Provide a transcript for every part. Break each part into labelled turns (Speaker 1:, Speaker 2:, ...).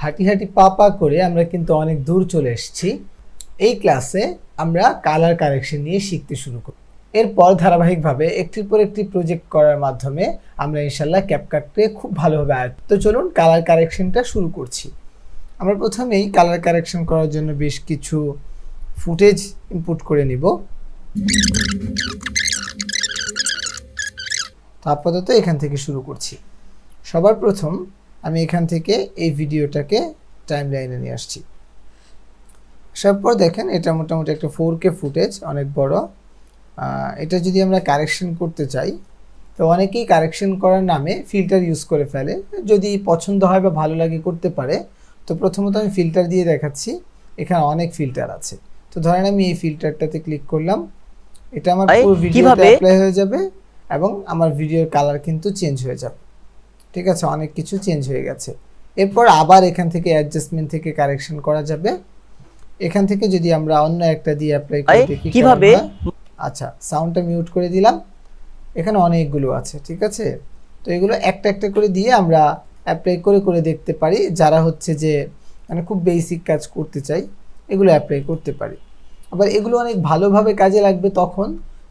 Speaker 1: হাঁটি হাঁটি পা পা করে আমরা কিন্তু অনেক দূর চলে এসেছি। এই ক্লাসে আমরা কালার কারেকশন নিয়ে শিখতে শুরু করি। এরপর ধারাবাহিকভাবে একটির পর একটি প্রজেক্ট করার মাধ্যমে আমরা ইনশাল্লাহ ক্যাপকাটকে খুব ভালোভাবে আয়ত্ত। চলুন কালার কারেকশনটা শুরু করছি। আমরা প্রথমেই কালার কারেকশন করার জন্য বেশ কিছু ফুটেজ ইনপুট করে নিব। তো আপাতত এখান থেকে শুরু করছি। সবার প্রথম আমি এখান থেকে এই ভিডিওটাকে টাইমলাইনে নিয়ে আসছি। তারপর দেখেন এটা মোটামুটি একটা 4K ফুটেজ, অনেক বড়। এটা যদি আমরা কারেকশন করতে চাই তো অনেকেই কারেকশন করার নামে ফিল্টার ইউজ করে ফেলে। যদি পছন্দ হয় বা ভালো লাগে করতে পারে। তো প্রথমত আমি ফিল্টার দিয়ে দেখাচ্ছি। এখানে অনেক ফিল্টার আছে। তো ধরেন আমি এই ফিল্টারটাতে ক্লিক করলাম, এটা আমার পুরো ভিডিওতে অ্যাপ্লাই হয়ে যাবে এবং আমার ভিডিওর কালার কিন্তু চেঞ্জ হয়ে যাবে। ঠিক আছে, অনেক কিছু চেঞ্জ হয়ে গেছে। এরপর আবার এখান থেকে অ্যাডজাস্টমেন্ট থেকে কারেকশন করা যাবে। এখান থেকে যদি আমরা অন্য একটা দিয়ে অ্যাপ্লাই করে দেখি কিভাবে। আচ্ছা, সাউন্ডটা মিউট করে দিলাম। এখানে অনেকগুলো আছে, ঠিক আছে। তো এগুলো একটা একটা করে দিয়ে আমরা অ্যাপ্লাই করে করে দেখতে পারি। যারা হচ্ছে যে মানে খুব বেসিক কাজ করতে চাই এগুলো অ্যাপ্লাই করতে পারি। আবার এগুলো অনেক ভালোভাবে কাজে লাগবে তখন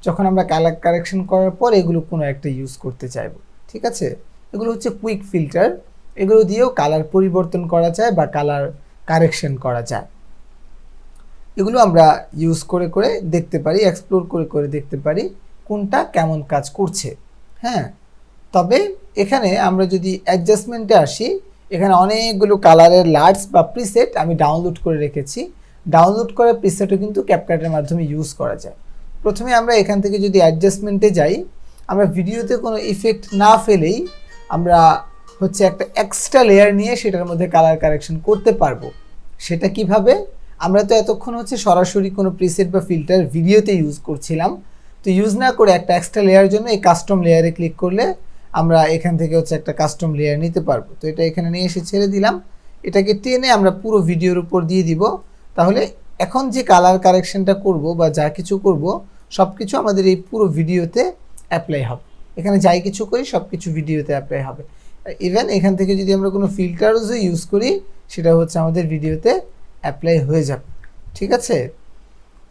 Speaker 1: যখন আমরা কালার কারেকশন করার পর এগুলো কোনো একটা ইউজ করতে চাইব। ঠিক আছে, এগুলো হচ্ছে কুইক ফিল্টার। এগুলো দিয়েও কালার পরিবর্তন করা যায় বা কালার কারেকশন করা যায়। এগুলো আমরা ইউজ করে করে দেখতে পারি, এক্সপ্লোর করে করে দেখতে পারি কোনটা কেমন কাজ করছে। হ্যাঁ, তবে এখানে আমরা যদি অ্যাডজাস্টমেন্টে আসি, এখানে অনেকগুলো কালারের লার্টস বা প্রিসেট আমি ডাউনলোড করে রেখেছি। ডাউনলোড করা প্রিসেটও কিন্তু ক্যাপকাটের মাধ্যমে ইউজ করা যায়। প্রথমে আমরা এখান থেকে যদি অ্যাডজাস্টমেন্টে যাই, আমরা ভিডিওতে কোনো ইফেক্ট না ফেলেই আমরা হচ্ছে একটা এক্সট্রা লেয়ার নিয়ে সেটার মধ্যে কালার কারেকশন করতে পারবো। সেটা কিভাবে? আমরা তো এতক্ষণ হচ্ছে সরাসরি কোনো প্রিসেট বা ফিল্টার ভিডিওতে ইউজ করছিলাম। তো ইউজ না করে একটা এক্সট্রা লেয়ার জন্য এই কাস্টম লেয়ারে ক্লিক করলে আমরা এখান থেকে হচ্ছে একটা কাস্টম লেয়ার নিতে পারবো। তো এটা এখানে নিয়ে এসে ছেড়ে দিলাম। এটাকে টেনে আমরা পুরো ভিডিওর উপর দিয়ে দিব। তাহলে এখন যে কালার কারেকশনটা করব বা যা কিছু করব সব কিছু আমাদের এই পুরো ভিডিওতে অ্যাপ্লাই হবে। এখানে যাই কিছু করি সব কিছু ভিডিওতে অ্যাপ্লাই হবে। ইভেন এখান থেকে যদি আমরা কোনো ফিল্টারসও ইউজ করি সেটা হচ্ছে আমাদের ভিডিওতে অ্যাপ্লাই হয়ে যাবে। ঠিক আছে,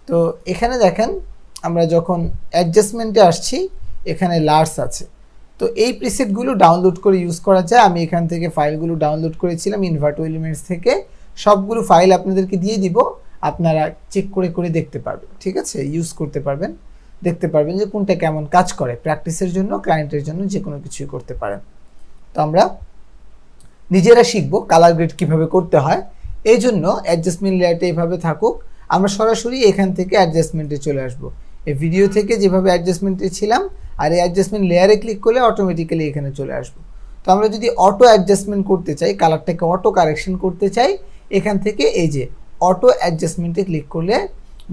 Speaker 1: তো এখানে দেখেন আমরা যখন অ্যাডজাস্টমেন্টে আসছি এখানে লার্স আছে। তো এই প্রিসেটগুলো ডাউনলোড করে ইউজ করা যায়। আমি এখান থেকে ফাইলগুলো ডাউনলোড করেছিলাম ইনভার্টো এলিমেন্টস থেকে। সবগুলো ফাইল আপনাদেরকে দিয়ে দিব, আপনারা চেক করে করে দেখতে পারবেন। ঠিক আছে, ইউজ করতে পারবেন, দেখতে পারবেন যে কোনটা কেমন কাজ করে। প্র্যাকটিসের জন্য, ক্লায়েন্টের জন্য যে কোনো কিছুই করতে পারেন। তো আমরা নিজেরা শিখবো কালার গ্রেড কীভাবে করতে হয়। এই জন্য অ্যাডজাস্টমেন্ট লেয়ারটা এইভাবে থাকুক, আমরা সরাসরি এখান থেকে অ্যাডজাস্টমেন্টে চলে আসব। এই ভিডিও থেকে যেভাবে অ্যাডজাস্টমেন্টে ছিলাম আর এই অ্যাডজাস্টমেন্ট লেয়ারে ক্লিক করলে অটোমেটিক্যালি এখানে চলে আসবো। তো আমরা যদি অটো অ্যাডজাস্টমেন্ট করতে চাই, কালারটাকে অটো কারেকশন করতে চাই, এখান থেকে এই যে অটো অ্যাডজাস্টমেন্টে ক্লিক করলে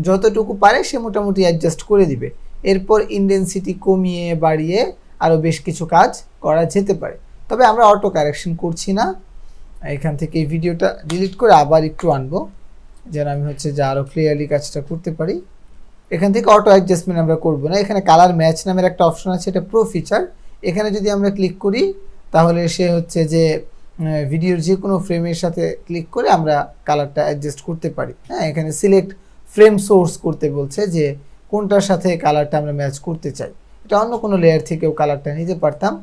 Speaker 1: যতটুকু পারে সে মোটামুটি অ্যাডজাস্ট করে দিবে। এরপর ইনটেনসিটি কমিয়ে বাড়িয়ে আরও বেশ কিছু কাজ করা যেতে পারে। তবে আমরা অটো কারেকশন করছি না। এখান থেকে এই ভিডিওটা ডিলিট করে আবার একটু আনবো যেন আমি হচ্ছে যে আরও ক্লিয়ারলি কাজটা করতে পারি। এখান থেকে অটো অ্যাডজাস্টমেন্ট আমরা করবো না। এখানে কালার ম্যাচ নামের একটা অপশন আছে, এটা প্রো ফিচার। এখানে যদি আমরা ক্লিক করি তাহলে সে হচ্ছে যে ভিডিওর যে কোনো ফ্রেমের সাথে ক্লিক করে আমরা কালারটা অ্যাডজাস্ট করতে পারি। হ্যাঁ, এখানে সিলেক্ট ফ্রেম সোর্স করতে বলছে যে কোনটার সাথে কালারটা আমরা ম্যাচ করতে চাই। এটা অন্য কোনো লেয়ার থেকেও কালারটা নিতে পারতাম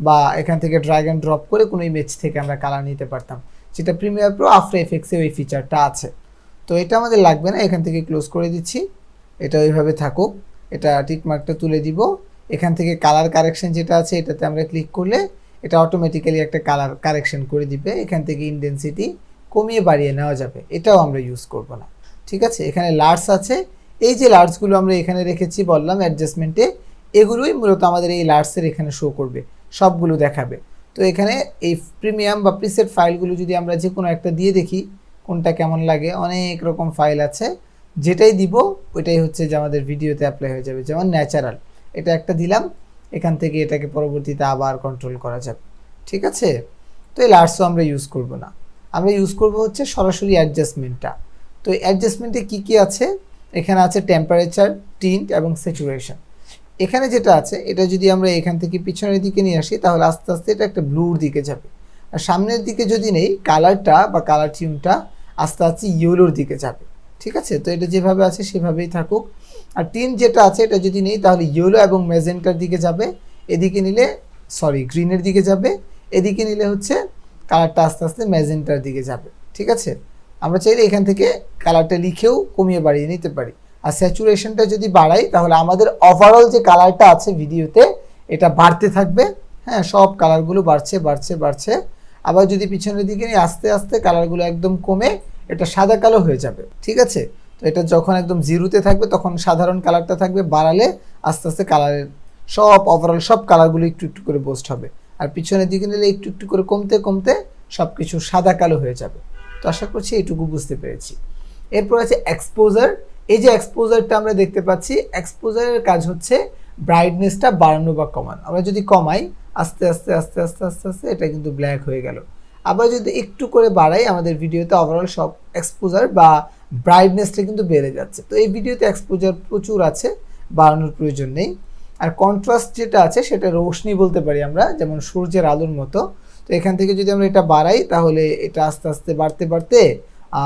Speaker 1: বা এখান থেকে ড্র্যাগ অ্যান্ড ড্রপ করে কোনো ইমেজ থেকে আমরা কালার নিতে পারতাম, যেটা প্রিমিয়ার প্রো আফটার এফেক্টসে ওই ফিচারটা আছে। তো এটা আমাদের লাগবে না, এখান থেকে ক্লোজ করে দিচ্ছি। এটা ওইভাবে থাকুক, এটা টিকমার্কটা তুলে দিব। এখান থেকে কালার কারেকশন যেটা আছে এটাতে আমরা ক্লিক করলে এটা অটোমেটিক্যালি একটা কালার কারেকশন করে দিবে। এখান থেকে ইনটেনসিটি কমিয়ে বাড়িয়ে নেওয়া যাবে, এটাও আমরা ইউজ করব না। ঠিক আছে, এখানে লার্স আছে। এই যে লার্সগুলো আমরা এখানে রেখেছি বললাম অ্যাডজাস্টমেন্টে, এগুলোই মূলত আমাদের এই লার্সের এখানে শো করবে, সবগুলো দেখাবে। তো এখানে এই প্রিমিয়াম বা প্রিসেট ফাইলগুলো যদি আমরা যে কোনো একটা দিয়ে দেখি কোনটা কেমন লাগে, অনেক রকম ফাইল আছে। যেটাই দিব ওইটাই হচ্ছে যে আমাদের ভিডিওতে অ্যাপ্লাই হয়ে যাবে। যেমন ন্যাচারাল, এটা একটা দিলাম, এখান থেকে এটাকে পরবর্তীতে আবার কন্ট্রোল করা যাবে। ঠিক আছে, তো এই লার্সও আমরা ইউজ করব না, আমরা ইউজ করব হচ্ছে সরাসরি অ্যাডজাস্টমেন্টটা। তো এই অ্যাডজাস্টমেন্টে কী কী আছে? এখানে আছে টেম্পারেচার, টিন্ট এবং স্যাচুরেশন। এখানে যেটা আছে এটা যদি আমরা এখান থেকে পিছনের দিকে নিয়ে আসি তাহলে আস্তে আস্তে এটা একটা ব্লুর দিকে যাবে। আর সামনের দিকে যদি নেই, কালারটা বা কালার টিউনটা আস্তে আস্তে ইয়েলোর দিকে যাবে। ঠিক আছে, তো এটা যেভাবে আছে সেভাবেই থাকুক। আর টিন যেটা আছে এটা যদি নেই তাহলে ইয়েলো এবং ম্যাজেন্টার দিকে যাবে, এদিকে নিলে গ্রিনের দিকে যাবে, এদিকে নিলে হচ্ছে কালারটা আস্তে আস্তে ম্যাজেন্টার দিকে যাবে। ঠিক আছে, আমরা চাইলে এখান থেকে কালারটা লিখেও কমিয়ে বাড়িয়ে নিতে পারি। আর স্যাচুরেশনটা যদি বাড়াই তাহলে আমাদের ওভারঅল যে কালারটা আছে ভিডিওতে এটা বাড়তে থাকবে। হ্যাঁ, সব কালারগুলো বাড়ছে বাড়ছে বাড়ছে। আবার যদি পিছনের দিকে নিয়ে আস্তে আস্তে কালারগুলো একদম কমে এটা সাদা কালো হয়ে যাবে। ঠিক আছে, তো এটা যখন একদম জিরোতে থাকবে তখন সাধারণ কালারটা থাকবে, বাড়ালে আস্তে আস্তে কালারের সব ওভারঅল সব কালারগুলো একটু একটু করে বুস্ট হবে। আর পিছনের দিকে নিলে একটু একটু করে কমতে কমতে সব কিছু সাদা কালো হয়ে যাবে। তো আশা করছি এইটুকু বুঝতে পেরেছি। এরপর আছে এক্সপোজার। এই যে এক্সপোজারটা আমরা দেখতে পাচ্ছি, এক্সপোজারের কাজ হচ্ছে ব্রাইটনেসটা বাড়ানো বা কমানো। আমরা যদি কমাই আস্তে আস্তে আস্তে আস্তে আস্তে আস্তে এটা কিন্তু ব্ল্যাক হয়ে গেল। আবার যদি একটু করে বাড়াই আমাদের ভিডিওতে ওভারঅল সব এক্সপোজার বা ব্রাইটনেসটা কিন্তু বেড়ে যাচ্ছে। তো এই ভিডিওতে এক্সপোজার প্রচুর আছে, বাড়ানোর প্রয়োজন নেই। আর কন্ট্রাস্ট যেটা আছে সেটা রোশনি বলতে পারি আমরা, যেমন সূর্যের আলোর মতো। তো এখান থেকে যদি আমরা এটা বাড়াই তাহলে এটা আস্তে আস্তে বাড়তে বাড়তে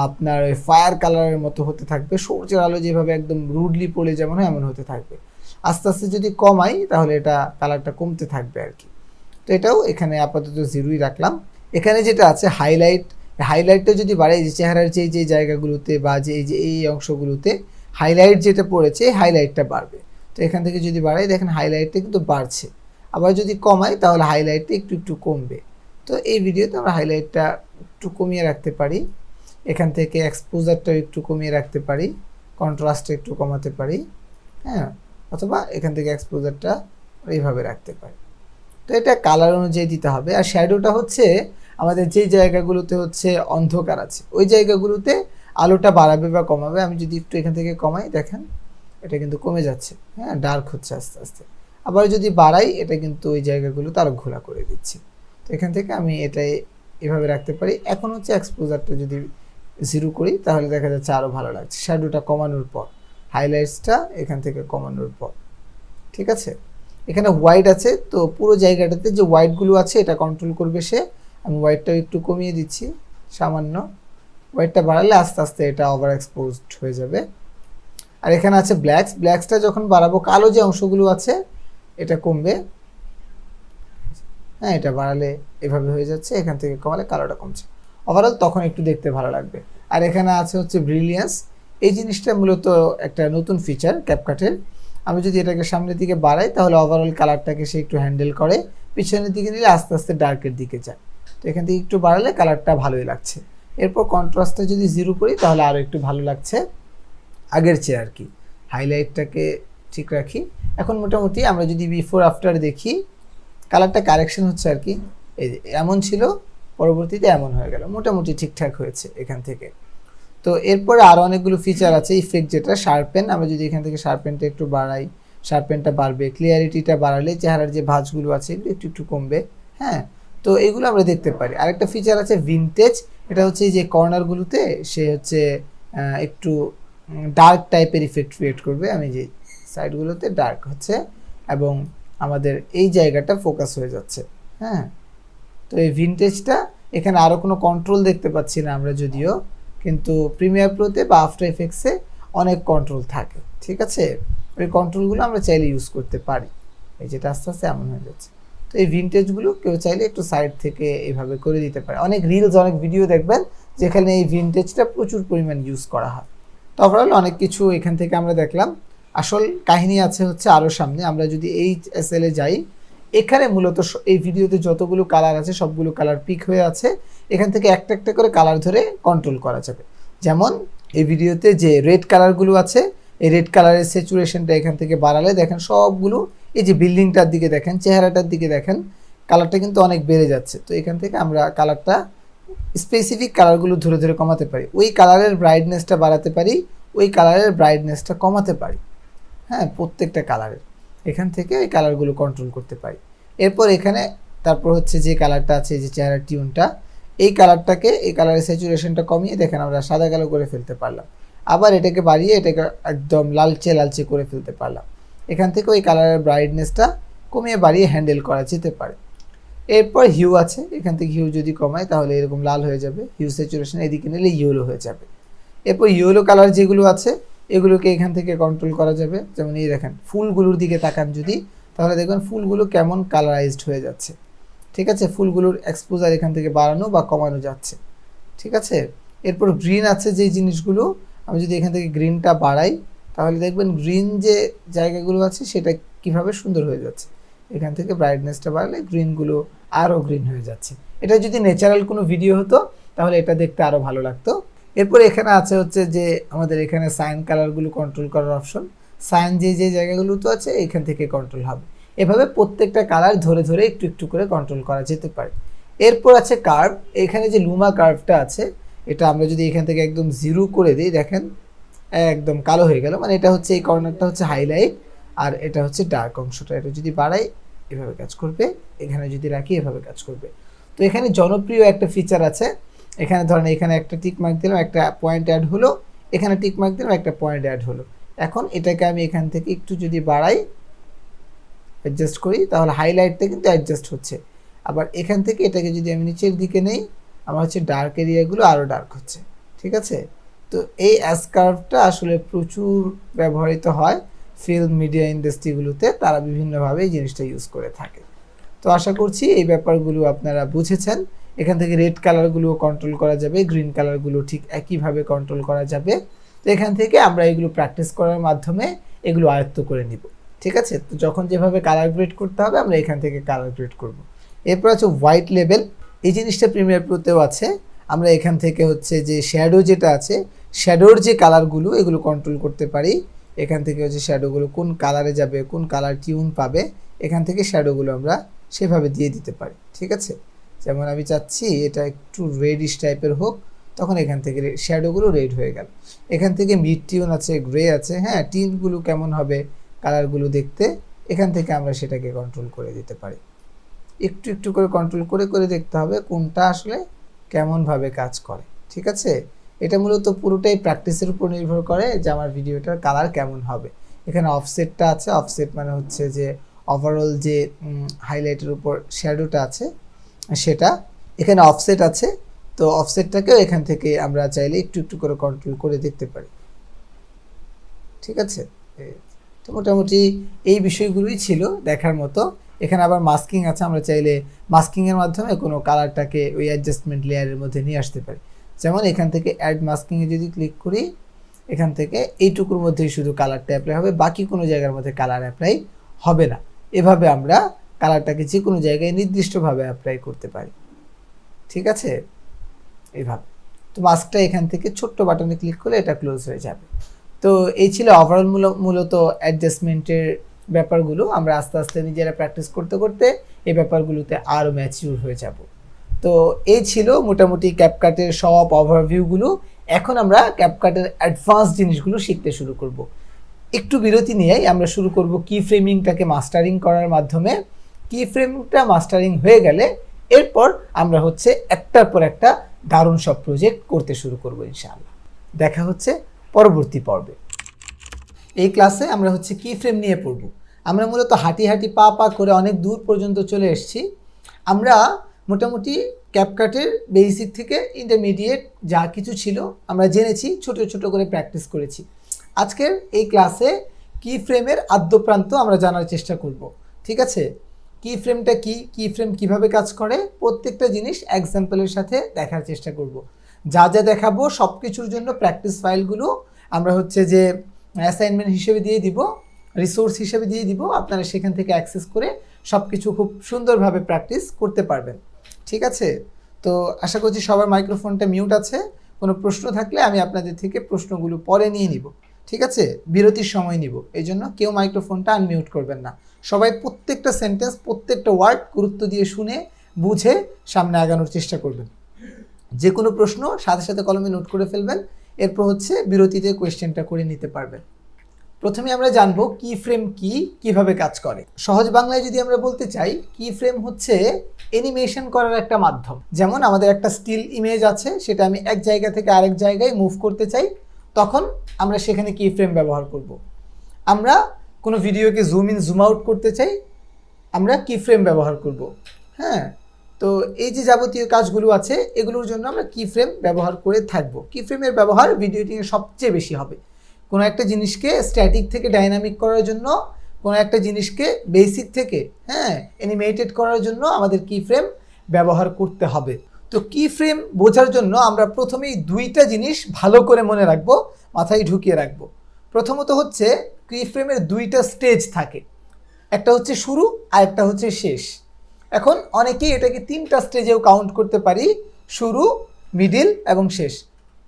Speaker 1: আপনার ফায়ার কালারের মতো হতে থাকবে, সূর্যের আলো যেভাবে একদম রুডলি পড়ে যেমন হয় এমন হতে থাকবে। আস্তে আস্তে যদি কমাই তাহলে এটা কালারটা কমতে থাকবে আর কি। তো এটাও এখানে আপাতত জিরোই রাখলাম। এখানে যেটা আছে হাইলাইট, হাইলাইটটা যদি বাড়াই যে চেহারার যে জায়গাগুলোতে বা এই অংশগুলোতে হাইলাইট যেটা পড়েছে হাইলাইটটা বাড়বে। তো এখান থেকে যদি বাড়াই দেখেন হাইলাইটটা কিন্তু বাড়ছে। আবার যদি কমাই তাহলে হাইলাইটটা একটু একটু কমবে। তো এই ভিডিওতে আমরা হাইলাইটটা একটু কমিয়ে রাখতে পারি, এখান থেকে এক্সপোজারটা একটু কমিয়ে রাখতে পারি, কন্ট্রাস্টটা একটু কমাতে পারি। হ্যাঁ, অথবা এখান থেকে এক্সপোজারটা এইভাবে রাখতে পারি। তো এটা কালার অনুযায়ী দিতে হবে। আর শ্যাডোটা হচ্ছে আমাদের যে জায়গাগুলোতে হচ্ছে অন্ধকার আছে ওই জায়গাগুলোতে আলোটা বাড়াবে বা কমাবে। আমি যদি একটু এখান থেকে কমাই দেখেন এটা কিন্তু কমে যাচ্ছে, হ্যাঁ, ডার্ক হচ্ছে আস্তে আস্তে। আবার যদি বাড়াই এটা কিন্তু ওই জায়গাগুলোতে আরও ঘোলা করে দিচ্ছে। তো এখান থেকে আমি এটাই এভাবে রাখতে পারি। এখন হচ্ছে এক্সপোজারটা যদি জিরো করি তাহলে দেখা যাচ্ছে আরও ভালো লাগছে শ্যাডোটা কমানোর পর, হাইলাইটসটা এখান থেকে কমানোর পর। ঠিক আছে, এখানে হোয়াইট আছে, তো পুরো জায়গাটাতে যে হোয়াইটগুলো আছে এটা কন্ট্রোল করবে সে। আমি হোয়াইটটা একটু কমিয়ে দিচ্ছি সামান্য, হোয়াইটটা বাড়ালে আস্তে আস্তে এটা ওভার এক্সপোজড হয়ে যাবে। আর এখানে আছে ব্ল্যাকস, ব্ল্যাকসটা যখন বাড়াবো কালো যে অংশগুলো আছে এটা কমবে। হ্যাঁ, এটা বাড়ালে এভাবে হয়ে যাচ্ছে, এখান থেকে কমালে কালোটা কমছে। ওভারঅল তখন একটু দেখতে ভালো লাগবে। আর এখানে আছে হচ্ছে ব্রিলিয়েন্স, এই জিনিসটা মূলত একটা নতুন ফিচার ক্যাপকাটের। আমি যদি এটাকে সামনের দিকে বাড়াই তাহলে ওভারঅল কালারটাকে সে একটু হ্যান্ডেল করে, পিছনের দিকে নিলে আস্তে আস্তে ডার্কের দিকে যায়। তো এখান থেকে একটু বাড়ালে কালারটা ভালোই লাগছে। এরপর কন্ট্রাস্টটা যদি জিরো করি তাহলে আরও একটু ভালো লাগছে আগের চেয়ে আর কি। হাইলাইটটাকে ঠিক রাখি। এখন মোটামুটি আমরা যদি বিফোর আফটার দেখি কালারটা কারেকশন হচ্ছে আর কি, এই যে এমন ছিল পরবর্তীতে এমন হয়ে গেল, মোটামুটি ঠিকঠাক হয়েছে এখান থেকে। তো এরপরে আরও অনেকগুলো ফিচার আছে, ইফেক্ট যেটা শার্পেন, আমরা যদি এখান থেকে শার্পেনটা একটু বাড়াই শার্পেনটা বাড়বে, ক্লিয়ারিটিটা বাড়ালে চেহারার যে ভাঁজগুলো আছে এগুলো একটু একটু কমবে। হ্যাঁ, তো এগুলো আমরা দেখতে পারি। আরেকটা ফিচার আছে ভিনটেজ, এটা হচ্ছে যে কর্নারগুলোতে সে হচ্ছে একটু ডার্ক টাইপের ইফেক্ট ক্রিয়েট করবে। আমি যে সাইডগুলোতে ডার্ক হচ্ছে এবং আমাদের এই জায়গাটা ফোকাস হয়ে যাচ্ছে। হ্যাঁ, তো এই ভিনটেজটা এখানে আরও কোনো কন্ট্রোল দেখতে পাচ্ছি না আমরা যদিও, কিন্তু প্রিমিয়ার প্রোতে বা আফটার এফেক্টসে অনেক কন্ট্রোল থাকে। ঠিক আছে, ওই কন্ট্রোলগুলো আমরা চাইলে ইউজ করতে পারি। এই যেটা আস্তে আস্তে এমন হয়ে যাচ্ছে। তো এই ভিনটেজগুলো কেউ চাইলে একটু সাইড থেকে এইভাবে করে দিতে পারে। অনেক রিলস অনেক ভিডিও দেখবেন যেখানে এই ভিনটেজটা প্রচুর পরিমাণ ইউজ করা হয়। তো ওভারঅল অনেক কিছু এখান থেকে আমরা দেখলাম। আসল কাহিনী আছে হচ্ছে আরও সামনে। আমরা যদি HSL এ যাই, এখানে মূলত এই ভিডিওতে যতগুলো কালার আছে সবগুলো কালার পিক হয়ে আছে। এখান থেকে একটা একটা করে কালার ধরে কন্ট্রোল করা যাবে। যেমন এই ভিডিওতে যে রেড কালারগুলো আছে এই রেড কালারের স্যাচুরেশনটা এখান থেকে বাড়ালে দেখেন সবগুলো এই যে বিল্ডিংটার দিকে দেখেন, চেহারাটার দিকে দেখেন, কালারটা কিন্তু অনেক বেড়ে যাচ্ছে। তো এখান থেকে আমরা কালারটা স্পেসিফিক কালারগুলো ধরে ধরে কমাতে পারি, ওই কালারের ব্রাইটনেসটা বাড়াতে পারি, ওই কালারের ব্রাইটনেসটা কমাতে পারি। হ্যাঁ, প্রত্যেকটা কালারের এখান থেকে ওই কালারগুলো কন্ট্রোল করতে পারি। এরপর এখানে তারপর হচ্ছে যে কালারটা আছে যে চেহারার টিউনটা, এই কালারটাকে এই কালারের স্যাচুরেশনটা কমিয়ে দেখেন আমরা সাদা কালো করে ফেলতে পারলাম। আবার এটাকে বাড়িয়ে এটাকে একদম লালচে লালচে করে ফেলতে পারলাম। এখান থেকে ওই কালারের ব্রাইটনেসটা কমিয়ে বাড়িয়ে হ্যান্ডেল করা যেতে পারে। এরপর হিউ আছে, এখান থেকে হিউ যদি কমায় তাহলে এরকম লাল হয়ে যাবে, হিউ স্যাচুরেশন এদিকে নিলে ইয়েলো হয়ে যাবে। এরপর ইয়েলো কালার যেগুলো আছে এগুলোকে এখান থেকে কন্ট্রোল করা যাবে। যেমন এই দেখেন ফুলগুলোর দিকে তাকান যদি, তাহলে দেখবেন ফুলগুলো কেমন কালারাইজড হয়ে যাচ্ছে। ঠিক আছে, ফুলগুলোর এক্সপোজার এখান থেকে বাড়ানো বা কমানো যাচ্ছে। ঠিক আছে, এরপর গ্রিন আছে যে জিনিসগুলো, আমি যদি এখান থেকে গ্রিনটা বাড়াই তাহলে দেখবেন গ্রিন যে জায়গাগুলো আছে সেটা কিভাবে সুন্দর হয়ে যাচ্ছে। এখান থেকে ব্রাইটনেসটা বাড়ালে গ্রিনগুলো আরও গ্রিন হয়ে যাচ্ছে। এটা যদি ন্যাচারাল কোনো ভিডিও হতো তাহলে এটা দেখতে আরও ভালো লাগতো। এরপর এখানে আছে হচ্ছে যে আমাদের এখানে সাইন কালারগুলো কন্ট্রোল করার অপশন। সাইন যে জায়গাগুলো তো আছে এখান থেকে কন্ট্রোল হবে। এভাবে প্রত্যেকটা কালার ধরে ধরে একটু একটু করে কন্ট্রোল করা যেতে পারে। এরপর আছে কার্ভ। এখানে যে লুমা কার্ভটা আছে এটা আমরা যদি এখান থেকে একদম জিরো করে দিই, দেখেন একদম কালো হয়ে গেল। মানে এটা হচ্ছে এই কর্নারটা হচ্ছে হাইলাইট আর এটা হচ্ছে ডার্ক অংশটা। এটা যদি বাড়াই এভাবে কাজ করবে, এখানে যদি রাখি এভাবে কাজ করবে। তো এখানে জনপ্রিয় একটা ফিচার আছে, এখানে ধরেন এখানে একটা টিক মার্ক দিলাম, একটা পয়েন্ট অ্যাড হলো, এখানে টিক মার্ক দিলাম, একটা পয়েন্ট অ্যাড হলো। এখন এটাকে আমি এখান থেকে একটু যদি বাড়াই, অ্যাডজাস্ট করি, তাহলে হাইলাইটটা কিন্তু অ্যাডজাস্ট হচ্ছে। আবার এখান থেকে এটাকে যদি আমি নিচের দিকে নেই, আমার হচ্ছে ডার্ক এরিয়াগুলো আরও ডার্ক হচ্ছে। ঠিক আছে, তো এই অ্যাস কার্ভটা আসলে প্রচুর ব্যবহৃত হয় ফিল্ম মিডিয়া ইন্ডাস্ট্রিগুলোতে, তারা বিভিন্নভাবে এই জিনিসটা ইউজ করে থাকে। তো আশা করছি এই ব্যাপারগুলো আপনারা বুঝেছেন। এখান থেকে রেড কালারগুলো কন্ট্রোল করা যাবে, গ্রিন কালারগুলো ঠিক একইভাবে কন্ট্রোল করা যাবে। তো এখান থেকে আমরা এগুলো প্র্যাকটিস করার মাধ্যমে এগুলো আয়ত্ত করে নিব। ঠিক আছে, তো যখন যেভাবে কালার গ্রেড করতে হবে আমরা এখান থেকে কালার গ্রেড করব। এরপর আছে হোয়াইট লেভেল। এই জিনিসটা প্রিমিয়ার প্রোতেও আছে। আমরা এখান থেকে হচ্ছে যে শ্যাডো যেটা আছে, শ্যাডোর যে কালারগুলো এগুলো কন্ট্রোল করতে পারি। এখান থেকে হচ্ছে শ্যাডোগুলো কোন কালারে যাবে, কোন কালার টিউন পাবে, এখান থেকে শ্যাডোগুলো আমরা সেভাবে দিয়ে দিতে পারি। ঠিক আছে, যেমন আমি চাচ্ছি এটা একটু রেডিশ টাইপের হোক, তখন এখান থেকে শ্যাডোগুলো রেড হয়ে গেল। এখান থেকে মিড টিউন আছে, গ্রে আছে, হ্যাঁ টিনগুলো কেমন হবে কালারগুলো দেখতে, এখান থেকে আমরা সেটাকে কন্ট্রোল করে দিতে পারি। একটু একটু করে কন্ট্রোল করে করে দেখতে হবে কোনটা আসলে কেমনভাবে কাজ করে। ঠিক আছে, এটা মূলত পুরোটাই প্র্যাকটিসের উপর নির্ভর করে যে আমার ভিডিওটার কালার কেমন হবে। এখানে অফসেটটা আছে, অফসেট মানে হচ্ছে যে ওভারঅল যে হাইলাইটের উপর শ্যাডোটা আছে সেটা, এখানে অফসেট আছে। তো অফসেটটাকেও এখান থেকে আমরা চাইলে একটু একটু করে কন্ট্রোল করে দেখতে পারি। ঠিক আছে, তো মোটামুটি এই বিষয়গুলোই ছিল দেখার মতো। এখানে আবার মাস্কিং আছে, আমরা চাইলে মাস্কিংয়ের মাধ্যমে কোনো কালারটাকে ওই অ্যাডজাস্টমেন্ট লেয়ারের মধ্যে নিয়ে আসতে পারি। যেমন এখান থেকে অ্যাড মাস্কিংয়ে যদি ক্লিক করি, এখান থেকে এইটুকুর মধ্যেই শুধু কালারটা অ্যাপ্লাই হবে, বাকি কোনো জায়গার মধ্যে কালার অ্যাপ্লাই হবে না। এভাবে আমরা কালারটাকে যে কোনো জায়গায় নির্দিষ্টভাবে অ্যাপ্লাই করতে পারি। ঠিক আছে, এইভাবে। তো মাস্কটা এখান থেকে ছোট্ট বাটনে ক্লিক করলে এটা ক্লোজ হয়ে যাবে। তো এই ছিল ওভারঅল মূলত অ্যাডজাস্টমেন্টের ব্যাপারগুলো। আমরা আস্তে আস্তে নিজেরা প্র্যাকটিস করতে করতে এই ব্যাপারগুলোতে আরও ম্যাচিউর হয়ে যাব। তো এই ছিল মোটামুটি ক্যাপকাটের সব ওভারভিউগুলো। এখন আমরা ক্যাপকাটের অ্যাডভান্স জিনিসগুলো শিখতে শুরু করব। একটু বিরতি নিয়েই আমরা শুরু করব কি ফ্রেমিংটাকে মাস্টারিং করার মাধ্যমে। কি ফ্রেমিংটা মাস্টারিং হয়ে গেলে এরপর আমরা হচ্ছে একটার পর একটা দারুণ সব প্রজেক্ট করতে শুরু করব ইনশাআল্লাহ। দেখা হচ্ছে পরবর্তী পর্বে। এই ক্লাসে আমরা হচ্ছে কি ফ্রেম নিয়ে পড়ব। আমরা মূলত হাঁটি হাঁটি পা পা করে অনেক দূর পর্যন্ত চলে এসেছি। আমরা মোটামুটি ক্যাপকাটের বেসিক থেকে ইন্টারমিডিয়েট যা কিছু ছিল আমরা জেনেছি, ছোট ছোট করে প্র্যাকটিস করেছি। আজকের এই ক্লাসে কি ফ্রেমের আদ্যপ্রান্ত আমরা জানার চেষ্টা করব। ঠিক আছে, কি ফ্রেমটা কি, কি ফ্রেম কিভাবে কাজ করে, প্রত্যেকটা জিনিস এক্সাম্পলের সাথে দেখার চেষ্টা করব। যা যা দেখাবো সব কিছুর জন্য প্র্যাকটিস ফাইলগুলো আমরা হচ্ছে যে অ্যাসাইনমেন্ট হিসেবে দিয়ে দিব, রিসোর্স হিসেবে দিয়ে দিব। আপনারা সেখান থেকে অ্যাক্সেস করে সব কিছু খুব সুন্দরভাবে প্র্যাকটিস করতে পারবেন। ঠিক আছে, তো আশা করছি সবার মাইক্রোফোনটা মিউট আছে। কোনো প্রশ্ন থাকলে আমি আপনাদের থেকে প্রশ্নগুলো পরে নিয়ে নিব। ঠিক আছে, বিরতির সময় নিব, এই জন্য কেউ মাইক্রোফোনটা আনমিউট করবেন না। সবাই প্রত্যেকটা সেন্টেন্স, প্রত্যেকটা ওয়ার্ড গুরুত্ব দিয়ে শুনে বুঝে সামনে আগানোর চেষ্টা করবেন। যে কোনো প্রশ্ন সাথে সাথে কলমে নোট করে ফেলবেন, এরপর হচ্ছে বিরতিতে কোয়েশ্চেনটা করে নিতে পারবেন। প্রথমে আমরা জানবো কি ফ্রেম কি, কিভাবে কাজ করে। সহজ বাংলায় যদি আমরা বলতে চাই, কি ফ্রেম হচ্ছে অ্যানিমেশন করার একটা মাধ্যম। যেমন আমাদের একটা স্টিল ইমেজ আছে, সেটা আমি এক জায়গা থেকে আরেক জায়গায় মুভ করতে চাই, তখন আমরা সেখানে কি ফ্রেম ব্যবহার করব। আমরা কোনো ভিডিওকে জুম ইন জুম আউট করতে চাই, আমরা কি ফ্রেম ব্যবহার করব। হ্যাঁ, তো এই যে যাবতীয় কাজগুলো আছে এগুলোর জন্য আমরা কি ফ্রেম ব্যবহার করে থাকব। কি ফ্রেমের ব্যবহার ভিডিও এডিটিংয়ে সবচেয়ে বেশি হবে। কোনো একটা জিনিসকে স্ট্যাটিক থেকে ডাইনামিক করার জন্য, কোনো একটা জিনিসকে বেসিক থেকে অ্যানিমেটেড করার জন্য আমাদের কি ফ্রেম ব্যবহার করতে হবে। তো কি ফ্রেম বোঝার জন্য আমরা প্রথমেই দুইটা জিনিস ভালো করে মনে রাখবো, মাথায় ঢুকিয়ে রাখবো। প্রথমত হচ্ছে কি ফ্রেমের দুইটা স্টেজ থাকে, একটা হচ্ছে শুরু আর একটা হচ্ছে শেষ। এখন অনেকেই এটাকে তিনটা স্টেজেও কাউন্ট করতে পারি, শুরু, মিডিল এবং শেষ।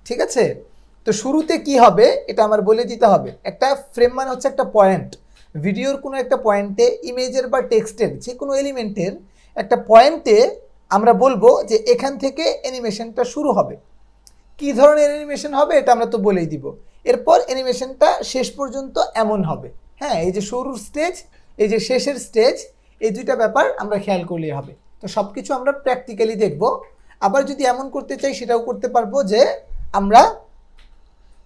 Speaker 1: ঠিক আছে, তো শুরুতে কি হবে এটা আমার বলে দিতে হবে। একটা ফ্রেম মানে হচ্ছে একটা পয়েন্ট, ভিডিওর কোনো একটা পয়েন্টে, ইমেজের বা টেক্সটের যে কোনো এলিমেন্টের একটা পয়েন্টে আমরা বলবো যে এখান থেকে অ্যানিমেশনটা শুরু হবে। কি ধরনের অ্যানিমেশন হবে এটা আমরা তো বলেই দিব। এরপর অ্যানিমেশনটা শেষ পর্যন্ত এমন হবে। হ্যাঁ, এই যে শুরুর স্টেজ, এই যে শেষের স্টেজ, এই দুইটা ব্যাপার আমরা খেয়াল করলেই হবে। তো সব কিছু আমরা প্র্যাকটিক্যালি দেখব। আবার যদি এমন করতে চাই সেটাও করতে পারবো যে আমরা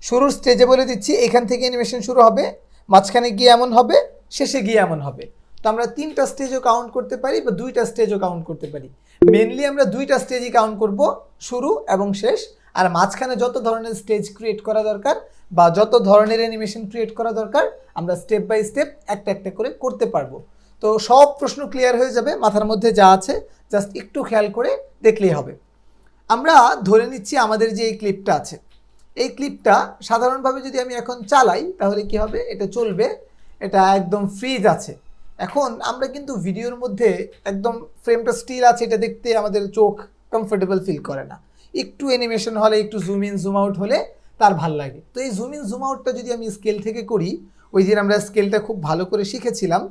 Speaker 1: শুরুর স্টেজে বলে দিচ্ছি এখান থেকে অ্যানিমেশন শুরু হবে, মাঝখানে গিয়ে এমন হবে, শেষে গিয়ে এমন হবে। তো আমরা তিনটা স্টেজও কাউন্ট করতে পারি বা দুইটা স্টেজও কাউন্ট করতে পারি। মেনলি আমরা দুইটা স্টেজই কাউন্ট করব, শুরু এবং শেষ। আর মাঝখানে যত ধরনের স্টেজ ক্রিয়েট করা দরকার বা যত ধরনের অ্যানিমেশন ক্রিয়েট করা দরকার আমরা স্টেপ বাই স্টেপ একটা একটা করে করতে পারবো। তো সব প্রশ্ন ক্লিয়ার হয়ে যাবে, মাথার মধ্যে যা আছে জাস্ট একটু খেয়াল করে দেখলেই হবে। আমরা ধরে নিচ্ছি আমাদের যে এই ক্লিপটা আছে, এই ক্লিপটা সাধারণভাবে যদি আমি এখন চালাই তাহলে কি হবে, এটা চলবে, এটা একদম ফ্রিজ আছে। এখন আমরা কিন্তু ভিডিওর মধ্যে একদম ফ্রেমটা স্টিল আছে, এটা দেখতে আমাদের চোখ কমফোর্টেবল ফিল করে না। একটু অ্যানিমেশন হলে, একটু জুম ইন জুম আউট হলে তার ভাল লাগে। তো এই জুম ইন জুম আউটটা যদি আমি স্কেল থেকে করি, ওই দিন আমরা স্কেলটা খুব ভালো করে শিখেছিলাম,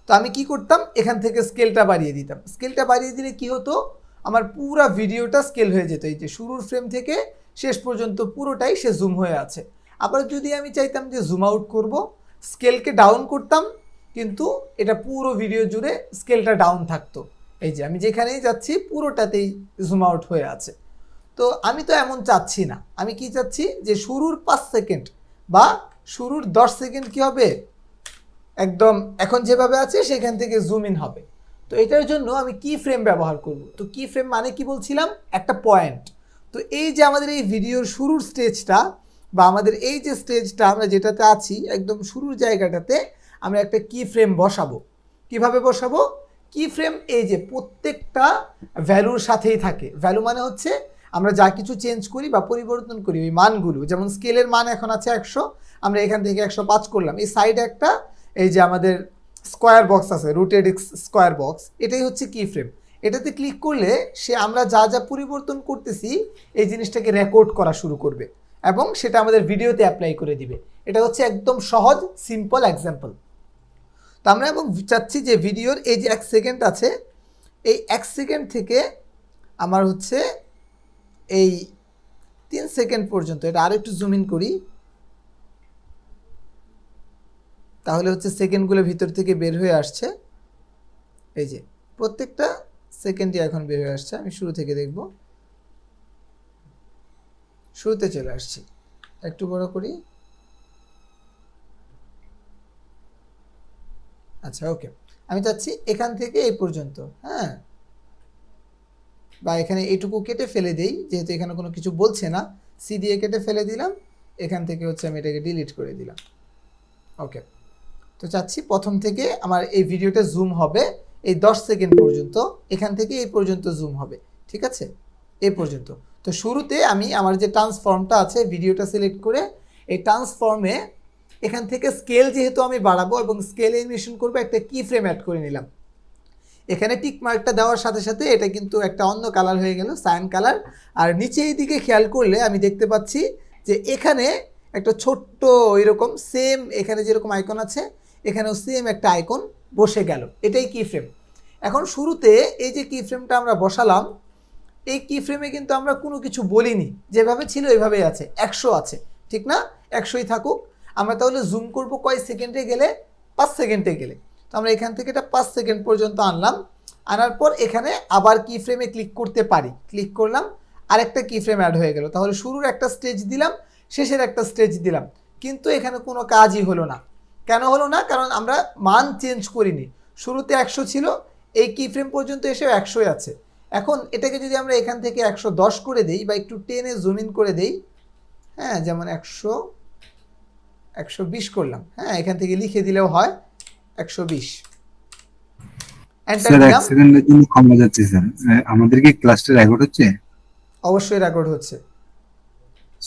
Speaker 1: তো আমি কি করতাম, এখান থেকে স্কেলটা বাড়িয়ে দিতাম। স্কেলটা বাড়িয়ে দিলে কি হতো, আমার পুরো ভিডিওটা স্কেল হয়ে যেত। এই যে শুরুর ফ্রেম থেকে শেষ পর্যন্ত পুরোটাই সে জুম হয়ে আছে। আবার যদি আমি চাইতাম যে জুম আউট করব, স্কেলকে ডাউন করতাম, কিন্তু এটা পুরো ভিডিও জুড়ে স্কেলটা ডাউন থাকতো। এই যে আমি যেখানেই যাচ্ছি পুরোটাতেই জুম আউট হয়ে আছে। তো আমি তো এমন চাচ্ছি না, আমি কি চাচ্ছি যে শুরুর 5 সেকেন্ড বা শুরুর 10 সেকেন্ড কি হবে, একদম এখন যেভাবে আছে সেখান থেকে জুম ইন হবে। তো এটার জন্য আমি কি ফ্রেম ব্যবহার করব। তো কি ফ্রেম মানে কি বলছিলাম, একটা পয়েন্ট। তো এই যে আমাদের এই ভিডিওর শুরুর স্টেজটা বা আমাদের এই যে স্টেজটা আমরা যেটাতে আছি একদম শুরুর জায়গাটাতে আমরা একটা কি ফ্রেম বসাবো। কিভাবে বসাবো, কি ফ্রেম এই যে প্রত্যেকটা ভ্যালুর সাথেই থাকে। ভ্যালু মানে হচ্ছে আমরা যা কিছু চেঞ্জ করি বা পরিবর্তন করি ওই মানগুলো, যেমন স্কেলের মান এখন আছে 100, আমরা এখান থেকে 105 করলাম। এই সাইডে একটা এই যে আমাদের স্কোয়ার বক্স আছে, রুটেড স্কোয়ার বক্স, এটাই হচ্ছে কি ফ্রেম। এটাতে ক্লিক করলে সে আমরা যা যা পরিবর্তন করতেছি এই জিনিসটাকে রেকর্ড করা শুরু করবে এবং সেটা আমাদের ভিডিওতে অ্যাপ্লাই করে দিবে। এটা হচ্ছে একদম সহজ সিম্পল এক্সাম্পল। তো আমরা এবং চাচ্ছি যে ভিডিওর এই যে 1 সেকেন্ড আছে, এই 1 সেকেন্ড থেকে আমার হচ্ছে এই 3 সেকেন্ড পর্যন্ত, এটা আরও একটু জুম ইন করি, তাহলে হচ্ছে সেকেন্ডগুলো ভিতর থেকে বের হয়ে আসছে। এই যে প্রত্যেকটা সেকেন্ডই এখন বের হয়ে আসছে। আমি শুরু থেকে দেখব, শুরুতে চলে আসছি, একটু বড় করি। আচ্ছা ওকে, আমি চাচ্ছি এখান থেকে এই পর্যন্ত, হ্যাঁ, বা এখানে এইটুকু কেটে ফেলে দেই, যেহেতু এখানে কোনো কিছু বলছে না, সি দিয়ে কেটে ফেলে দিলাম। এখান থেকে হচ্ছে আমি এটাকে ডিলিট করে দিলাম। ওকে, তো চাচ্ছি প্রথম থেকে আমার এই ভিডিওটা জুম হবে এই 10 সেকেন্ড পর্যন্ত, এখান থেকে এই পর্যন্ত জুম হবে। ঠিক আছে, এই পর্যন্ত। তো শুরুতে আমি আমার যে ট্রান্সফর্মটা আছে ভিডিওটা সিলেক্ট করে এই ট্রান্সফর্মে এখান থেকে স্কেল যেহেতু আমি বাড়াবো এবং স্কেল অ্যানিমেশন করবো, একটা কি ফ্রেম অ্যাড করে নিলাম। এখানে টিক মার্কটা দেওয়ার সাথে সাথে এটা কিন্তু একটা অন্য কালার হয়ে গেল, সায়ান কালার। আর নিচে এই দিকে খেয়াল করলে আমি দেখতে পাচ্ছি যে এখানে একটা ছোট্ট এরকম সেম, এখানে যেরকম আইকন আছে এখানেও সেম একটা আইকন বসে গেল, এটাই কি ফ্রেম। এখন শুরুতে এই যে কি ফ্রেমটা আমরা বসালাম, এই কি ফ্রেমে কিন্তু আমরা কোনো কিছু বলিনি, যেভাবে ছিল এভাবেই আছে, 100 আছে, ঠিক না, 100ই থাকুক। আমরা তাহলে জুম করব কয় সেকেন্ডে গেলে, 5 সেকেন্ডে গেলে। তো আমরা এখান থেকে এটা 5 সেকেন্ড পর্যন্ত আনলাম। আনার পর এখানে আবার কি ফ্রেমে ক্লিক করতে পারি, ক্লিক করলাম, আরেকটা কি ফ্রেম অ্যাড হয়ে গেল। তাহলে শুরুর একটা স্টেজ দিলাম, শেষের একটা স্টেজ দিলাম, কিন্তু এখানে কোনো কাজই হলো না। কেন হলো না, কারণ আমরা মান চেঞ্জ করিনি। শুরুতে 100 ছিল, এই কি ফ্রেম পর্যন্ত এসেও 100 আছে। এখন এটাকে যদি আমরা এখান থেকে 110 করে দেই বা একটু টেনে জুম ইন করে দেই, হ্যাঁ যেমন 120 করলাম, হ্যাঁ এখান থেকে লিখে দিলেও হয় 120। এন্টার
Speaker 2: স্যার এক
Speaker 1: দিলাম।
Speaker 2: সেকেন্ডের জন্য ক্ষমা যাচ্ছে স্যার, আমাদের কি ক্লাসটা রেকর্ড হচ্ছে?
Speaker 1: অবশ্যই রেকর্ড হচ্ছে।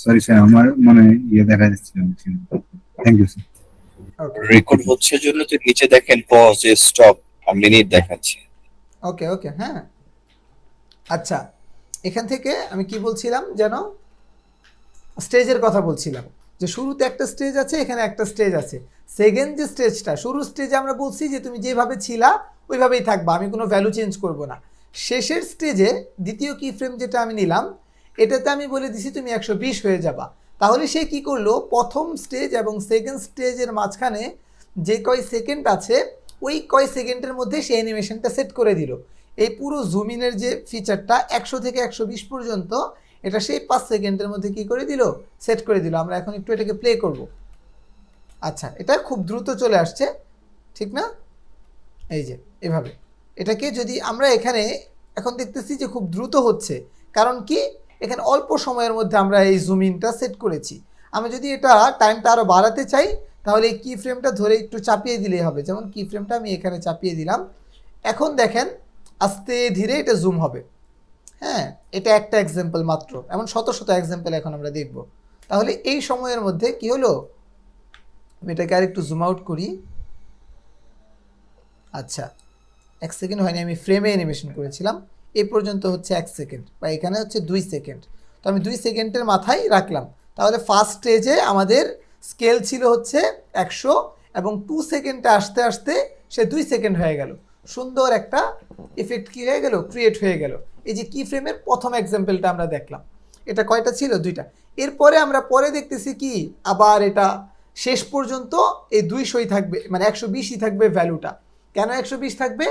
Speaker 2: সরি স্যার, আমার মানে দেখা যাচ্ছে। Thank you sir.
Speaker 1: Okay
Speaker 3: record হচ্ছে জন্য তো নিচে দেখেন পজ, স্টপ আর মিনিট দেখাচ্ছে।
Speaker 1: ওকে ওকে হ্যাঁ। আচ্ছা, এখান থেকে আমি কি বলছিলাম যেন, স্টেজের কথা বলছিলাম, যে শুরুতে একটা স্টেজ আছে, এখানে একটা স্টেজ আছে। সেকেন্ড যে স্টেজটা, শুরুর স্টেজে আমরা বলছি যে তুমি যেভাবে ছিলা ওইভাবেই থাকবা, আমি কোনো ভ্যালু চেঞ্জ করব না। শেষের স্টেজে দ্বিতীয় কি ফ্রেম যেটা আমি নিলাম, এটাতে আমি বলে দিছি তুমি 120 হয়ে যাবা। তাহলে সে কি করলো, প্রথম স্টেজ এবং সেকেন্ড স্টেজের মাঝখানে যে কয় সেকেন্ড আছে ওই কয় সেকেন্ডের মধ্যে সে অ্যানিমেশনটা সেট করে দিল। এই পুরো জুমিনের যে ফিচারটা 100 থেকে 120 পর্যন্ত, এটা সেই 5 সেকেন্ডের মধ্যে কি করে দিল, সেট করে দিল। আমরা এখন একটু এটাকে প্লে করব। আচ্ছা, এটা খুব দ্রুত চলে আসছে, ঠিক না? এই যে এভাবে এটাকে যদি আমরা এখানে এখন দেখতেছি যে খুব দ্রুত হচ্ছে, কারণ কি এখানে অল্প সময়ের মধ্যে আমরা এই জুম ইনটা সেট করেছি। আমরা যদি এটা টাইমটা আরও বাড়াতে চাই, তাহলে এই কি ফ্রেমটা ধরে একটু চাপিয়ে দিলেই হবে। যেমন কি ফ্রেমটা আমি এখানে চাপিয়ে দিলাম, এখন দেখেন আস্তে ধীরে এটা জুম হবে। হ্যাঁ, এটা একটা এক্সাম্পল মাত্র, এমন শত শত এক্সাম্পল এখন আমরা দেখব। তাহলে এই সময়ের মধ্যে কি হলো, আমি এটাকে আর একটু জুম আউট করি। আচ্ছা, 1 সেকেন্ড হয়নি, আমি ফ্রেমে অ্যানিমেশন করেছিলাম। এই পর্যন্ত হচ্ছে 1 সেকেন্ড, বা এখানে হচ্ছে 2 সেকেন্ড। তো আমি 2 সেকেন্ডের মাথায় রাখলাম। তাহলে ফার্স্ট স্টেজে আমাদের স্কেল ছিল হচ্ছে 100, এবং 2 সেকেন্ডে আসতে আসতে সে 2 সেকেন্ড হয়ে গেল। সুন্দর একটা ইফেক্ট কি হয়ে গেল, ক্রিয়েট হয়ে গেল। এই যে কি ফ্রেমের প্রথম এক্সাম্পলটা আমরা দেখলাম, এটা কয়টা ছিল, 2টা। এরপরে আমরা পরে দেখতেছি কি, আবার এটা শেষ পর্যন্ত এই 200ই থাকবে, মানে 120ই থাকবে ভ্যালুটা। কেন 120 থাকবে,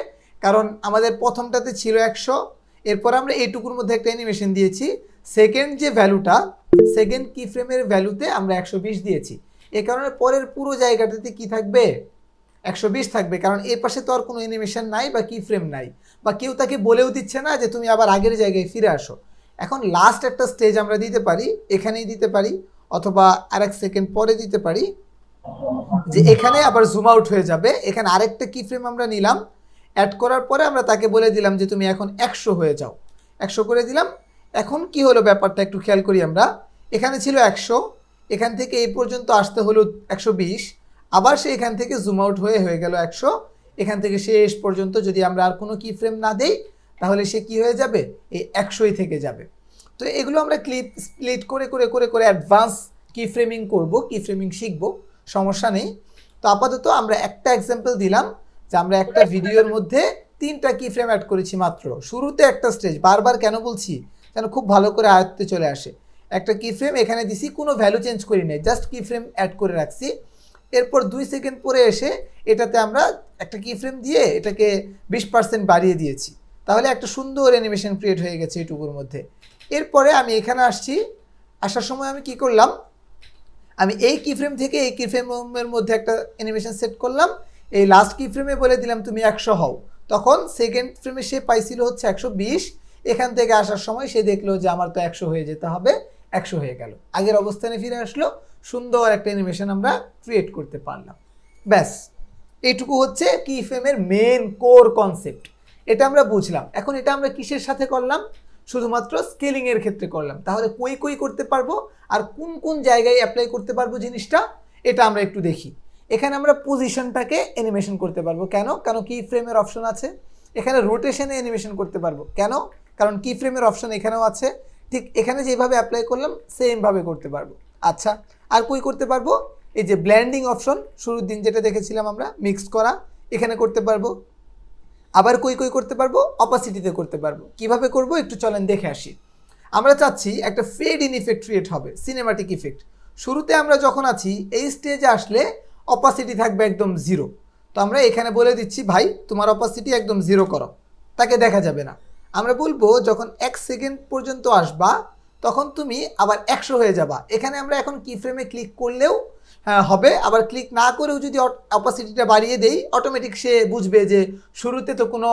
Speaker 1: কারণ আমাদের প্রথমটাতে ছিল 100, এরপর আমরা এইটুকুর মধ্যে একটা অ্যানিমেশন দিয়েছি। সেকেন্ড যে ভ্যালুটা, সেকেন্ড কি ফ্রেমের ভ্যালুতে আমরা 120 দিয়েছি। এই কারণে পরের পুরো জায়গাটাতে কি থাকবে, 120 থাকবে, কারণ এর পাশে তো আর কোনো অ্যানিমেশন নাই বা কি ফ্রেম নাই, বা কেউ তাকে বলেও দিচ্ছে না যে তুমি আবার আগের জায়গায় ফিরে আসো। এখন লাস্ট একটা স্টেজ আমরা দিতে পারি, এখানেই দিতে পারি, অথবা আরেক সেকেন্ড পরে দিতে পারি, যে এখানে আবার জুম আউট হয়ে যাবে। এখানে আরেকটা কি ফ্রেম আমরা নিলাম, অ্যাড করার পরে আমরা তাকে বলে দিলাম যে তুমি এখন 100 হয়ে যাও, 100 করে দিলাম। এখন কি হলো ব্যাপারটা একটু খেয়াল করি আমরা, এখানে ছিল 100, এখান থেকে এই পর্যন্ত আসতে হলো 120, আবার সে এখান থেকে জুম আউট হয়ে গেল 100, এখান থেকে শেষ পর্যন্ত যদি আমরা আর কোনো কি ফ্রেম না দেই, তাহলে সে কি হয়ে যাবে, এই 100ই থেকে যাবে। তো এগুলো আমরা ক্লিপ স্প্লিট করে করে করে করে অ্যাডভান্স কি ফ্রেমিং করব, কি ফ্রেমিং শিখব, সমস্যা নেই। তো আপাতত আমরা একটা এক্সাম্পল দিলাম যে আমরা একটা ভিডিওর মধ্যে 3টা কি ফ্রেম অ্যাড করেছি মাত্র। শুরুতে একটা স্টেজ, বারবার কেন বলছি, যেন খুব ভালো করে আয়ত্তে চলে আসে। একটা কি ফ্রেম এখানে দিছি, কোনো ভ্যালু চেঞ্জ করি নাই, জাস্ট কি ফ্রেম অ্যাড করে রাখছি। এরপর 2 সেকেন্ড পরে এসে এটাতে আমরা একটা কি ফ্রেম দিয়ে এটাকে 20% বাড়িয়ে দিয়েছি। তাহলে একটা সুন্দর অ্যানিমেশন ক্রিয়েট হয়ে গেছে এইটুকুর মধ্যে। এরপরে আমি এখানে আসছি, আসার সময় আমি কি করলাম, আমি এই কি ফ্রেম থেকে এই কি ফ্রেমের মধ্যে একটা অ্যানিমেশন সেট করলাম। এই লাস্ট কি ফ্রেমে বলে দিলাম তুমি 100 হও। তখন সেকেন্ড ফ্রেমে সে পাইছিল হচ্ছে 120, এখান থেকে আসার সময় সে দেখলো যে আমার তো 100 হয়ে যেতে হবে, 100 হয়ে গেল, আগের অবস্থানে ফিরে আসলো। সুন্দর একটা অ্যানিমেশন আমরা ক্রিয়েট করতে পারলাম। ব্যাস, এইটুকু হচ্ছে কি ফ্রেমের মেন কোর কনসেপ্ট। এটা আমরা বুঝলাম। এখন এটা আমরা কিসের সাথে করলাম, শুধুমাত্র স্কেলিংয়ের ক্ষেত্রে করলাম। তাহলে কই কই করতে পারবো আর কোন কোন জায়গায় অ্যাপ্লাই করতে পারবো জিনিসটা, এটা আমরা একটু দেখি। এখানে আমরা পজিশনটাকে অ্যানিমেশন করতে পারবো, কেন, কারণ কি ফ্রেমের অপশন আছে। এখানে রোটেশনে অ্যানিমেশন করতে পারবো, কেন, কারণ কি ফ্রেমের অপশন এখানেও আছে। ঠিক এখানে যেভাবে অ্যাপ্লাই করলাম সেমভাবে করতে পারবো। আচ্ছা, আর কই করতে পারবো, এই যে ব্ল্যান্ডিং অপশন শুরুর দিন যেটা দেখেছিলাম আমরা, মিক্স করা, এখানে করতে পারবো। আবার কই কই করতে পারবো, অপাসিটিতে করতে পারবো। কিভাবে করব একটু চলেন দেখে আসি। আমরা চাচ্ছি একটা ফেড ইন ইফেক্ট ক্রিয়েট হবে, সিনেমাটিক ইফেক্ট। শুরুতে আমরা যখন আছি এই স্টেজে আসলে অপাসিটি থাকবে একদম 0। তো আমরা এখানে বলে দিচ্ছি ভাই তোমার অপাসিটি একদম 0 করো, তাকে দেখা যাবে না। আমরা বলবো যখন 1 সেকেন্ড পর্যন্ত আসবা তখন তুমি আবার 100 হয়ে যাবা। এখানে আমরা এখন কি ফ্রেমে ক্লিক করলেও হবে, আবার ক্লিক না করেও যদি অপাসিটিটা বাড়িয়ে দেই, অটোমেটিক সে বুঝবে যে শুরুতে তো কোনো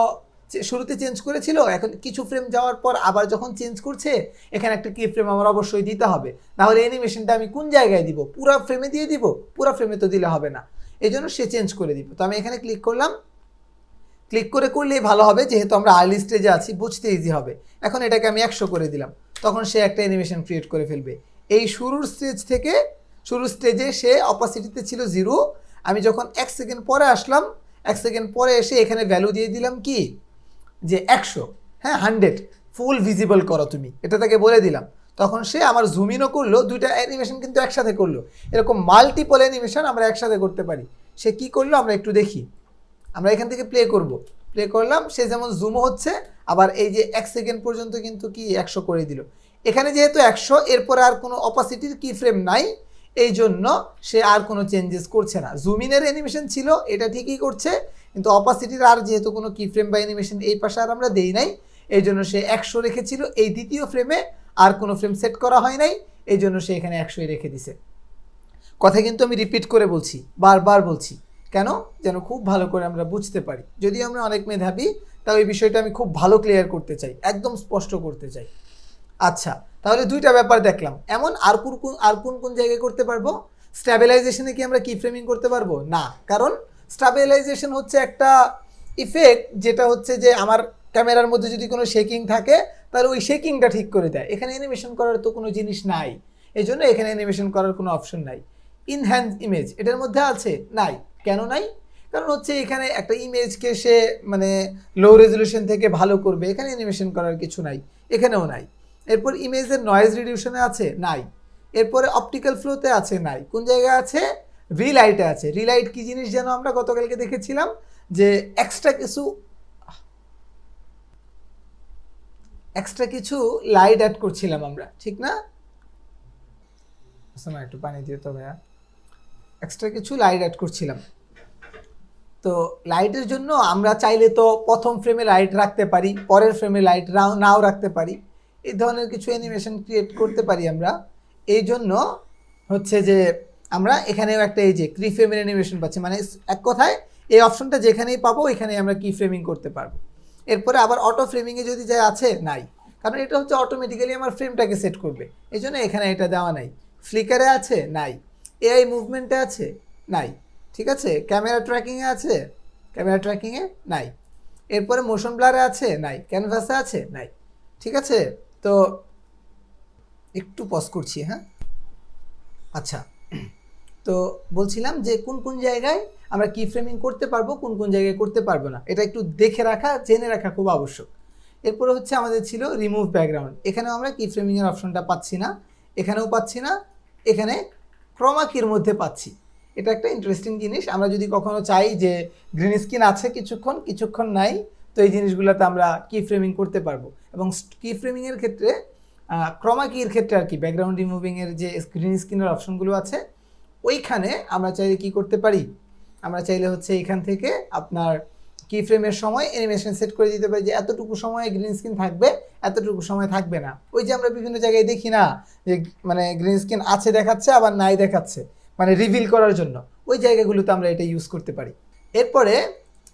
Speaker 1: শুরুতে চেঞ্জ করেছিল, এখন কিছু ফ্রেম যাওয়ার পর আবার যখন চেঞ্জ করছে এখানে একটা কি ফ্রেম আমার অবশ্যই দিতে হবে, নাহলে অ্যানিমেশনটা আমি কোন জায়গায় দিব, পুরো ফ্রেমে দিয়ে দিব, পুরো ফ্রেমে তো দিলে হবে না, এই জন্য সে চেঞ্জ করে দিব। তো আমি এখানে ক্লিক করলাম, ক্লিক করলেই ভালো হবে, যেহেতু আমরা আর্লি স্টেজে আছি বুঝতে ইজি হবে। এখন এটাকে আমি 100 করে দিলাম, তখন সে একটা অ্যানিমেশন ক্রিয়েট করে ফেলবে। এই শুরুর স্টেজে সে অপাসিটিতে ছিল 0, আমি যখন 1 সেকেন্ড পরে আসলাম, 1 সেকেন্ড পরে এসে এখানে ভ্যালু দিয়ে দিলাম কি, যে 100, হ্যাঁ 100 ফুল ভিজিবল করো তুমি, এটা তাকে বলে দিলাম। তখন সে আমার জুম ইনও করলো, দুইটা অ্যানিমেশন কিন্তু একসাথে করলো। এরকম মাল্টিপল অ্যানিমেশন আমরা একসাথে করতে পারি। সে কি করলো আমরা একটু দেখি, আমরা এখান থেকে প্লে করলাম, সে যেমন জুমও হচ্ছে, আবার এই যে 1 সেকেন্ড পর্যন্ত কিন্তু কি 100 করে দিল। এখানে যেহেতু 100, এরপরে আর কোনো অপাসিটির কি ফ্রেম নাই, এই জন্য সে আর কোনো চেঞ্জেস করছে না। জুম ইনের অ্যানিমেশন ছিল, এটা ঠিকই করছে, কিন্তু অপাসিটির আর যেহেতু কোনো কি ফ্রেম বা অ্যানিমেশন এই পাশে আর আমরা দেই নাই, এই জন্য সে 100 রেখেছিল। এই দ্বিতীয় ফ্রেমে আর কোনো ফ্রেম সেট করা হয় নাই, এই জন্য সে এখানে 100ই রেখে দিছে। কথা কিন্তু আমি রিপিট করে বলছি, বারবার বলছি, কেন, যেন খুব ভালো করে আমরা বুঝতে পারি। যদি আমরা অনেক মেধাবী, তাও এই বিষয়টা আমি খুব ভালো ক্লিয়ার করতে চাই, একদম স্পষ্ট করতে চাই। আচ্ছা, তাহলে দুইটা ব্যাপার দেখলাম। এমন আর কোন জায়গায় করতে পারবো? স্ট্যাবিলাইজেশনে কি আমরা কি ফ্রেমিং করতে পারবো না? কারণ স্ট্যাবিলাইজেশন হচ্ছে একটা ইফেক্ট, যেটা হচ্ছে যে আমার ক্যামেরার মধ্যে যদি কোনো শেকিং থাকে, তাহলে ওই শেকিংটা ঠিক করে দেয়। এখানে অ্যানিমেশন করার তো কোনো জিনিস নাই, এই জন্য এখানে অ্যানিমেশন করার কোনো অপশন নাই। ইনহ্যান্স ইমেজ এটার মধ্যে আছে? নাই। কেন নাই? কারণ হচ্ছে এখানে একটা ইমেজকে সে মানে লো রেজলিউশন থেকে ভালো করবে, এখানে অ্যানিমেশন করার কিছু নাই, এখানেও নাই। এরপর ইমেজের নয়েজ রিডিউশনে আছে? নাই। এরপরে অপটিক্যাল ফ্লোতে আছে? নাই। কোন জায়গায় আছে? রিলাইটে আছে। রিলাইট কি জিনিস যেন আমরা গতকালকে দেখেছিলাম, যে এক্সট্রা কিছু লাইট অ্যাড করছিলাম আমরা, ঠিক না? একটু পানি দিয়ে তো ভাইয়া, এক্সট্রা কিছু লাইট অ্যাড করছিলাম। তো লাইটের জন্য আমরা চাইলে তো প্রথম ফ্রেমে লাইট রাখতে পারি, পরের ফ্রেমে লাইট নাও রাখতে পারি, এই ধরনের কিছু অ্যানিমেশন ক্রিয়েট করতে পারি আমরা। এই জন্য হচ্ছে যে আমরা এখানেও একটা এই যে কি ফ্রেমের অ্যানিমেশন পাচ্ছি, মানে এক কথায় এই অপশনটা যেখানেই পাবো এখানেই আমরা কি ফ্রেমিং করতে পারবো। এরপরে আবার অটো ফ্রেমিংয়ে যদি যা আছে? নাই, কারণ এটা হচ্ছে অটোমেটিক্যালি আমার ফ্রেমটাকে সেট করবে, এই জন্য এখানে এটা দেওয়া নাই। ফ্লিকারে আছে? নাই। এআই মুভমেন্টে আছে? নাই। ঠিক আছে, ক্যামেরা ট্র্যাকিংয়ে আছে? ক্যামেরা ট্র্যাকিংয়ে নাই। এরপরে মোশন ব্লারে আছে? নাই। ক্যানভাসে আছে? নাই। ঠিক আছে, তো একটু পজ করছি, হ্যাঁ। আচ্ছা, তো বলছিলাম যে কোন জায়গায় আমরা কি ফ্রেমিং করতে পারবো, কোন জায়গায় করতে পারবো না, এটা একটু দেখে রাখা, জেনে রাখা খুব আবশ্যক। এরপরে হচ্ছে আমাদের ছিল রিমুভ ব্যাকগ্রাউন্ড। এখানেও আমরা কি ফ্রেমিংয়ের অপশনটা পাচ্ছি না, এখানেও পাচ্ছি না, এখানে ক্রোমা কির মধ্যে পাচ্ছি। এটা একটা ইন্টারেস্টিং জিনিস। আমরা যদি কখনো চাই যে গ্রিন স্ক্রিন আছে কিছুক্ষণ নাই, তো এই জিনিসগুলোতে আমরা কি ফ্রেমিং করতে পারবো। এবং কি ফ্রেমিংয়ের ক্ষেত্রে ক্রোমা কির ক্ষেত্রে আর কি ব্যাকগ্রাউন্ড রিমুভিংয়ের যে গ্রিন স্ক্রিনের অপশনগুলো আছে, ওইখানে আমরা চাইলে কি করতে পারি, আমরা চাইলে হচ্ছে এখান থেকে আপনার কি ফ্রেমের সময় অ্যানিমেশন সেট করে দিতে পারি, যে এতটুকু সময় গ্রিন স্ক্রিন থাকবে, এতটুকু সময় থাকবে না। ওই যে আমরা বিভিন্ন জায়গায় দেখি না, যে মানে গ্রিন স্ক্রিন আছে দেখাচ্ছে আবার নাই দেখাচ্ছে, মানে রিভিল করার জন্য, ওই জায়গাগুলোতে আমরা এটা ইউজ করতে পারি। এরপরে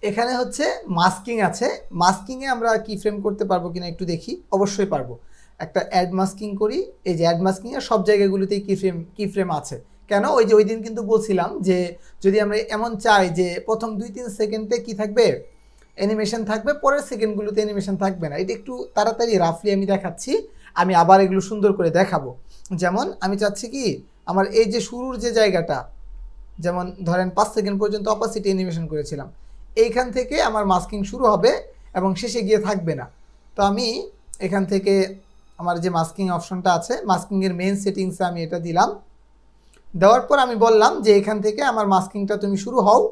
Speaker 1: এখানে হচ্ছে মাস্কিং আছে। মাস্কিংয়ে আমরা কি ফ্রেম করতে পারবো কিনা একটু দেখি, অবশ্যই পারবো। একটা অ্যাড মাস্কিং করি, এই যে অ্যাড মাস্কিংয়ে সব জায়গাগুলোতেই কি ফ্রেম আছে। কেন? ওই যে ওই দিন কিন্তু বলছিলাম যে যদি আমরা এমন চাই যে প্রথম 2-3 সেকেন্ডে কি থাকবে, অ্যানিমেশন থাকবে, পরের সেকেন্ডগুলোতে অ্যানিমেশন থাকবে না। এটা একটু তাড়াতাড়ি রাফলি আমি দেখাচ্ছি, আমি আবার এগুলো সুন্দর করে দেখাবো। যেমন আমি চাচ্ছি কি, আমার এই যে শুরুর যে জায়গাটা, যেমন ধরেন 5 সেকেন্ড পর্যন্ত অপাসিটি অ্যানিমেশন করেছিলাম, এইখান থেকে আমার মাস্কিং শুরু হবে এবং শেষে গিয়ে থাকবে না। তো আমি এখান থেকে আমার যে মাস্কিং অপশনটা আছে, মাস্কিংয়ের মেন সেটিংসে আমি এটা দিলাম। দেওয়ার পর আমি বললাম যে এখান থেকে আমার মাস্কিংটা তুমি শুরু হও,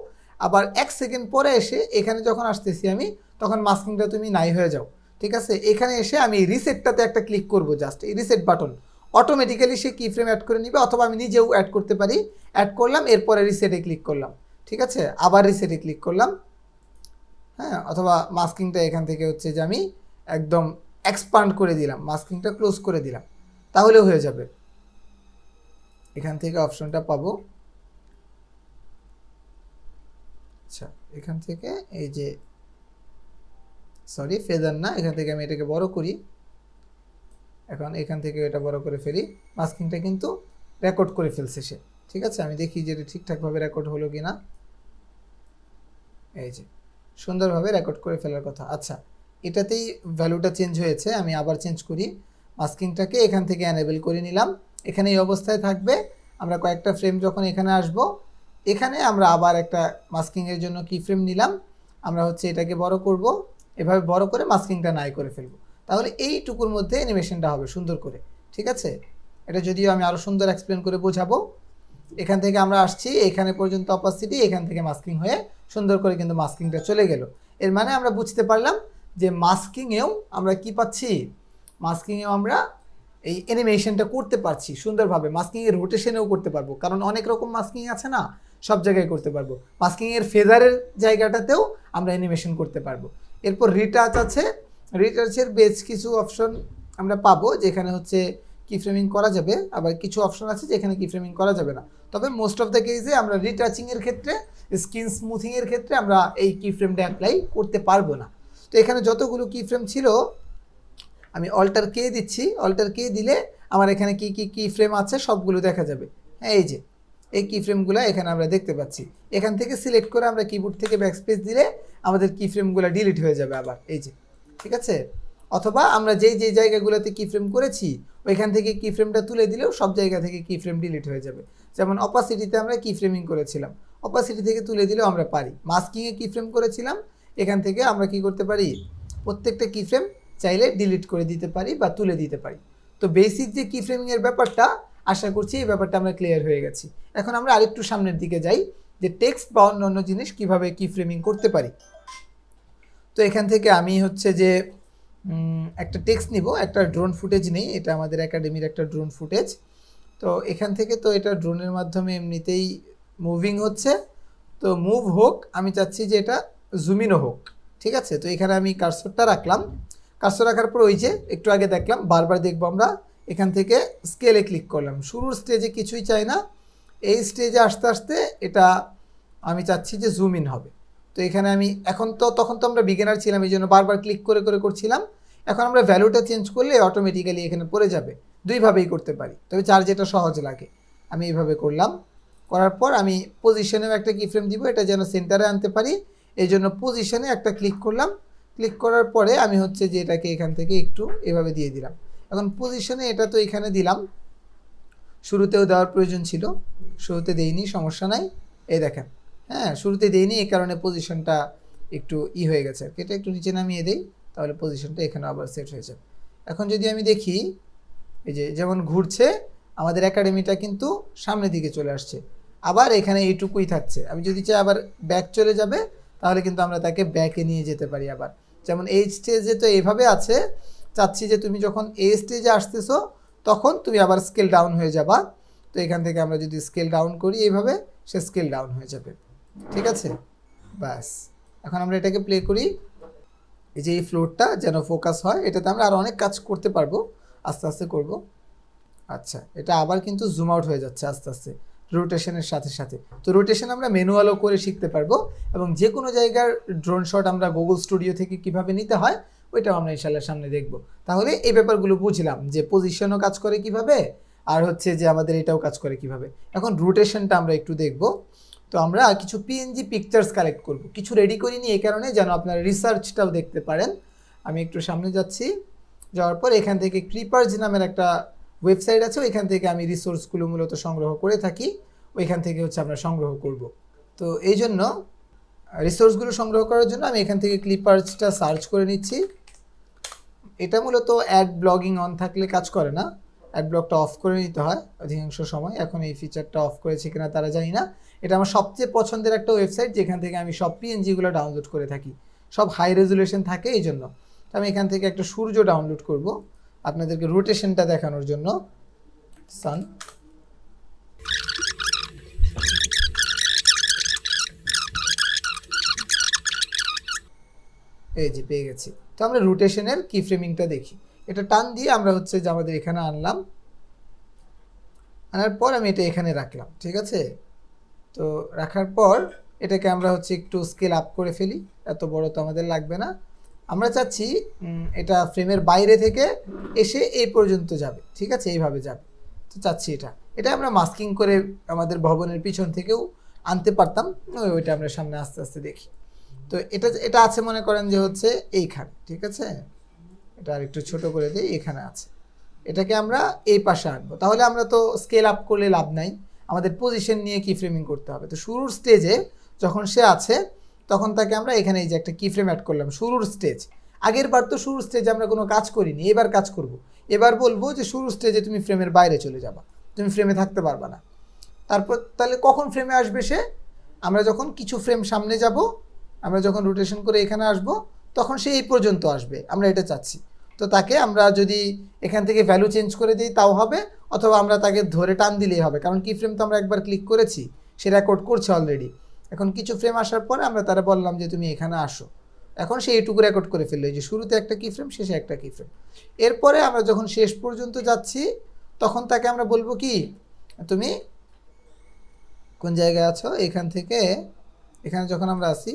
Speaker 1: আবার 1 সেকেন্ড পরে এসে এখানে যখন আসতেছি আমি, তখন মাস্কিংটা তুমি নাই হয়ে যাও। ঠিক আছে, এখানে এসে আমি রিসেটটাতে একটা ক্লিক করব, জাস্ট এই রিসেট বাটন, অটোমেটিক্যালি সে কি ফ্রেম অ্যাড করে নিবে, অথবা আমি নিজেও অ্যাড করতে পারি। অ্যাড করলাম, এরপরে রিসেটে ক্লিক করলাম। ঠিক আছে, আবার রিসেটে ক্লিক করলাম, হ্যাঁ, অথবা মাস্কিংটা এখান থেকে হচ্ছে যে আমি একদম এক্সপান্ড করে দিলাম, মাস্কিংটা ক্লোজ করে দিলাম, তাহলেও হয়ে যাবে। এখান থেকে অপশনটা পাবো। আচ্ছা, এখান থেকে এই যে সরি ফেদার না, এখান থেকে আমি এটাকে বড় করি। এখন এখান থেকে এটা বড় করে ফেলি। মাস্কিংটা কিন্তু রেকর্ড করে ফেলছে সে। ঠিক আছে, আমি দেখি যে এটা ঠিকঠাকভাবে রেকর্ড হলো কিনা। এই যে সুন্দরভাবে রেকর্ড করে ফেলার কথা। আচ্ছা, এটাতেই ভ্যালুটা চেঞ্জ হয়েছে, আমি আবার চেঞ্জ করি। মাস্কিংটাকে এখান থেকে অ্যানেবল করে নিলাম, এখানে এই অবস্থায় থাকবে। আমরা কয়েকটা ফ্রেম যখন এখানে আসব, এখানে আমরা আবার একটা মাস্কিংয়ের জন্য কি ফ্রেম নিলাম, আমরা হচ্ছে এটাকে বড় করব, এভাবে বড় করে মাস্কিংটা নাই করে ফেলবো। তাহলে এইটুকুর মধ্যে অ্যানিমেশনটা হবে সুন্দর করে। ঠিক আছে, এটা যদিও আমি আরও সুন্দর এক্সপ্লেন করে বোঝাবো। এখান থেকে আমরা আসছি এখানে পর্যন্ত অপাসিটি, এখান থেকে মাস্কিং হয়ে সুন্দর করে কিন্তু মাস্কিংটা চলে গেল। এর মানে আমরা বুঝতে পারলাম যে মাস্কিংয়েও আমরা কি পাচ্ছি, মাস্কিংয়েও আমরা এই অ্যানিমেশনটা করতে পারছি সুন্দরভাবে। মাস্কিংয়ের রোটেশনেও করতে পারবো, কারণ অনেক রকম মাস্কিং আছে না, সব জায়গায় করতে পারবো। মাস্কিংয়ের ফেদারের জায়গাটাতেও আমরা অ্যানিমেশন করতে পারবো। এরপর রিটাচ আছে, রিটাচের বেশ কিছু অপশন আমরা পাবো, যেখানে হচ্ছে কি ফ্রেমিং করা যাবে, আবার কিছু অপশন আছে যেখানে কি ফ্রেমিং করা যাবে না। তবে মোস্ট অফ দ্য কেসে আমরা রিটাচিংয়ের ক্ষেত্রে, স্কিন স্মুথিংয়ের ক্ষেত্রে আমরা এই কি ফ্রেমটা অ্যাপ্লাই করতে পারবো না। তো এখানে যতগুলো কি ফ্রেম ছিল, আমি অল্টার কে দিচ্ছি, অল্টার কে দিলে আমার এখানে কি কি কি ফ্রেম আছে সবগুলো দেখা যাবে। হ্যাঁ, এই যে এই কি ফ্রেমগুলো এখানে আমরা দেখতে পাচ্ছি। এখান থেকে সিলেক্ট করে আমরা কিবোর্ড থেকে ব্যাকস্পেস দিলে আমাদের কি ফ্রেমগুলো ডিলিট হয়ে যাবে আবার, এই যে। ঠিক আছে, অথবা আমরা যেই যেই জায়গাগুলোতে কি ফ্রেম করেছি ওইখান থেকে কি ফ্রেমটা তুলে দিলেও সব জায়গা থেকে কি ফ্রেম ডিলিট হয়ে যাবে। যেমন অপাসিটিতে আমরা কি ফ্রেমিং করেছিলাম, অপাসিটি থেকে তুলে দিলেও আমরা পারি। মাস্কিংয়ে কি ফ্রেম করেছিলাম, এখান থেকে আমরা কি করতে পারি, প্রত্যেকটা কি ফ্রেম চাইলে ডিলিট করে দিতে পারি বা তুলে দিতে পারি। তো বেসিক যে কি ফ্রেমিংয়ের ব্যাপারটা, আশা করছি এই ব্যাপারটা আমরা ক্লিয়ার হয়ে গেছি। এখন আমরা আরেকটু সামনের দিকে যাই, যে টেক্সট বা অন্য জিনিস কিভাবে কি ফ্রেমিং করতে পারি। তো এখান থেকে আমি হচ্ছে যে একটা টেক্সট নিব, একটা ড্রোন ফুটেজ নেই, এটা আমাদের একাডেমির একটা ড্রোন ফুটেজ। তো এখান থেকে তো এটা ড্রোনের মাধ্যমে এমনিতেই মুভিং হচ্ছে, তো মুভ হোক, আমি চাচ্ছি যে এটা জুমিনও হোক। ঠিক আছে, তো এখানে আমি কার্সরটা রাখলাম। কার্সর রাখার পর ওই যে একটু আগে দেখলাম, বারবার দেখবো আমরা, এখান থেকে স্কেলে ক্লিক করলাম। শুরুর স্টেজে কিছুই চাই না, এই স্টেজে আসতে আসতে এটা আমি চাচ্ছি যে জুম ইন হবে। তো এখানে আমি তখন তো আমরা বিগিনার ছিলাম, এই জন্য বারবার ক্লিক করে করে করছিলাম। এখন আমরা ভ্যালুটা চেঞ্জ করলে অটোমেটিক্যালি এখানে পড়ে যাবে। দুইভাবেই করতে পারি, তবে যার যেটা সহজ লাগে। আমি এইভাবে করলাম, করার পর আমি পজিশনেও একটা কি ফ্রেম দিব, এটা যেন সেন্টারে আনতে পারি, এই জন্য পজিশনে একটা ক্লিক করলাম। ক্লিক করার পরে আমি হচ্ছে যে এটাকে এখান থেকে একটু এভাবে দিয়ে দিলাম। এখন পজিশনে এটা তো এখানে দিলাম, শুরুতেও দেওয়ার প্রয়োজন ছিল, শুরুতে দেইনি, সমস্যা নাই। এই দেখেন, হ্যাঁ শুরুতে দেইনি, এই কারণে পজিশনটা একটু হয়ে গেছে। এটা একটু নিচে নামিয়ে দেই, তাহলে পজিশনটা এখানে আবার সেট হয়ে যাবে। এখন যদি আমি দেখি, এই যে যেমন ঘুরছে, আমাদের একাডেমিটা কিন্তু সামনের দিকে চলে আসছে, আবার এখানে এইটুকুই থাকছে। আমি যদি চাই আবার ব্যাক চলে যাবে, তাহলে কিন্তু আমরা তাকে ব্যাকে নিয়ে যেতে পারি আবার। যেমন এই স্টেজে তো এইভাবে আছে, চাচ্ছি যে তুমি যখন এই স্টেজে আসতেছো তখন তুমি আবার স্কেল ডাউন হয়ে যাবা। তো এখান থেকে আমরা যদি স্কেল ডাউন করি এইভাবে, সে স্কেল ডাউন হয়ে যাবে। ঠিক আছে, ব্যাস। এখন আমরা এটাকে প্লে করি, এই যে এই ফ্লোরটা যেন ফোকাস হয়, এটাতে আমরা আর অনেক কাজ করতে পারবো, আস্তে আস্তে করব। আচ্ছা, এটা আবার কিন্তু জুম আউট হয়ে যাচ্ছে আস্তে আস্তে রোটেশনের সাথে সাথে। তো রোটেশন আমরা ম্যানুয়ালও করে শিখতে পারবো, এবং যে কোনো জায়গার ড্রোন শট আমরা গুগল স্টুডিও থেকে কিভাবে নিতে হয় ওইটাও আমরা ইনশাল্লাহ সামনে দেখব। তাহলে এই ব্যাপারগুলো বুঝলাম যে পজিশনও কাজ করে কিভাবে, আর হচ্ছে যে আমাদের এটাও কাজ করে কিভাবে। এখন রোটেশনটা আমরা একটু দেখব। তো আমরা কিছু পিএনজি পিকচার্স কালেক্ট করব, কিছু রেডি করিনি এই কারণে যেন আপনারা রিসার্চটাও দেখতে পারেন। আমি একটু সামনে যাচ্ছি, যাওয়ার পর এখান থেকে ক্রিপার্স নামের একটা ওয়েবসাইট আছে, ওইখান থেকে আমি রিসোর্সগুলো মূলত সংগ্রহ করে থাকি, ওইখান থেকে হচ্ছে আমরা সংগ্রহ করব। তো এই জন্য রিসোর্সগুলো সংগ্রহ করার জন্য আমি এখান থেকে ক্লিপার্সটা সার্চ করে নিচ্ছি। এটা মূলত অ্যাড ব্লগিং অন থাকলে কাজ করে না, অ্যাড ব্লগটা অফ করে নিতে হয় অধিকাংশ সময়। এখন এই ফিচারটা অফ করেছে কিনা তারা জানি না। এটা আমার সবচেয়ে পছন্দের একটা ওয়েবসাইট, যেখান থেকে আমি সব পিএনজিগুলো ডাউনলোড করে থাকি, সব হাই রেজুলেশন থাকে এই জন্য। তো আমি এখান থেকে একটা সূর্য ডাউনলোড করব আপনাদেরকে রোটেশনটা দেখানোর জন্য। সান, এই যে পেয়ে গেছি। তো আমরা রোটেশনের কি ফ্রেমিংটা দেখি, এটা টান দিয়ে আমরা হচ্ছে যে আমাদের এখানে আনলাম, আনার পর আমি এটা এখানে রাখলাম। ঠিক আছে, তো রাখার পর এটাকে আমরা হচ্ছে একটু স্কেল আপ করে ফেলি, এত বড় তো আমাদের লাগবে না। আমরা চাচ্ছি এটা ফ্রেমের বাইরে থেকে এসে এই পর্যন্ত যাবে, ঠিক আছে, এইভাবে যাবে। তো চাচ্ছি এটা আমরা মাস্কিং করে আমাদের ভবনের পিছন থেকেও আনতে পারতাম, ওইটা আমরা সামনে আস্তে আস্তে দেখি। তো এটা আছে মনে করেন যে হচ্ছে এইখানে, ঠিক আছে, এটা আর একটু ছোট করে দিই, এখানে আছে। এটাকে আমরা এই পাশে আনবো, তাহলে আমরা তো স্কেল আপ করলে লাভ নাই, আমাদের পজিশন নিয়ে কি ফ্রেমিং করতে হবে। তো শুরুর স্টেজে যখন সে আছে তখন তাকে আমরা এখানে এই যে একটা কি ফ্রেম অ্যাড করলাম শুরুর স্টেজ। আগের বার তো শুরুর স্টেজে আমরা কোনো কাজ করিনি, এবার কাজ করব। এবার বলবো যে শুরুর স্টেজে তুমি ফ্রেমের বাইরে চলে যাবা, তুমি ফ্রেমে থাকতে পারবা না। তারপর তাহলে কখন ফ্রেমে আসবে সে? আমরা যখন কিছু ফ্রেম সামনে যাব, আমরা যখন রোটেশন করে এখানে আসব, তখন সে এই পর্যন্ত আসবে, আমরা এটা চাচ্ছি। তো তাকে আমরা যদি এখান থেকে ভ্যালু চেঞ্জ করে দিই তাও হবে, অথবা আমরা তাকে ধরে টান দিলেই হবে, কারণ কি ফ্রেম তো আমরা একবার ক্লিক করেছি, সে রেকর্ড করছে অলরেডি। এখন কিছু ফ্রেম আসার পরে আমরা তারা বললাম যে তুমি এখানে আসো, এখন সে এইটুকু রেকর্ড করে ফেললো, এই যে শুরুতে একটা কি ফ্রেম, শেষে একটা কি ফ্রেম। এরপরে আমরা যখন শেষ পর্যন্ত যাচ্ছি তখন তাকে আমরা বলবো কি, তুমি কোন জায়গায় আছো, এখান থেকে এখানে যখন আমরা আসি,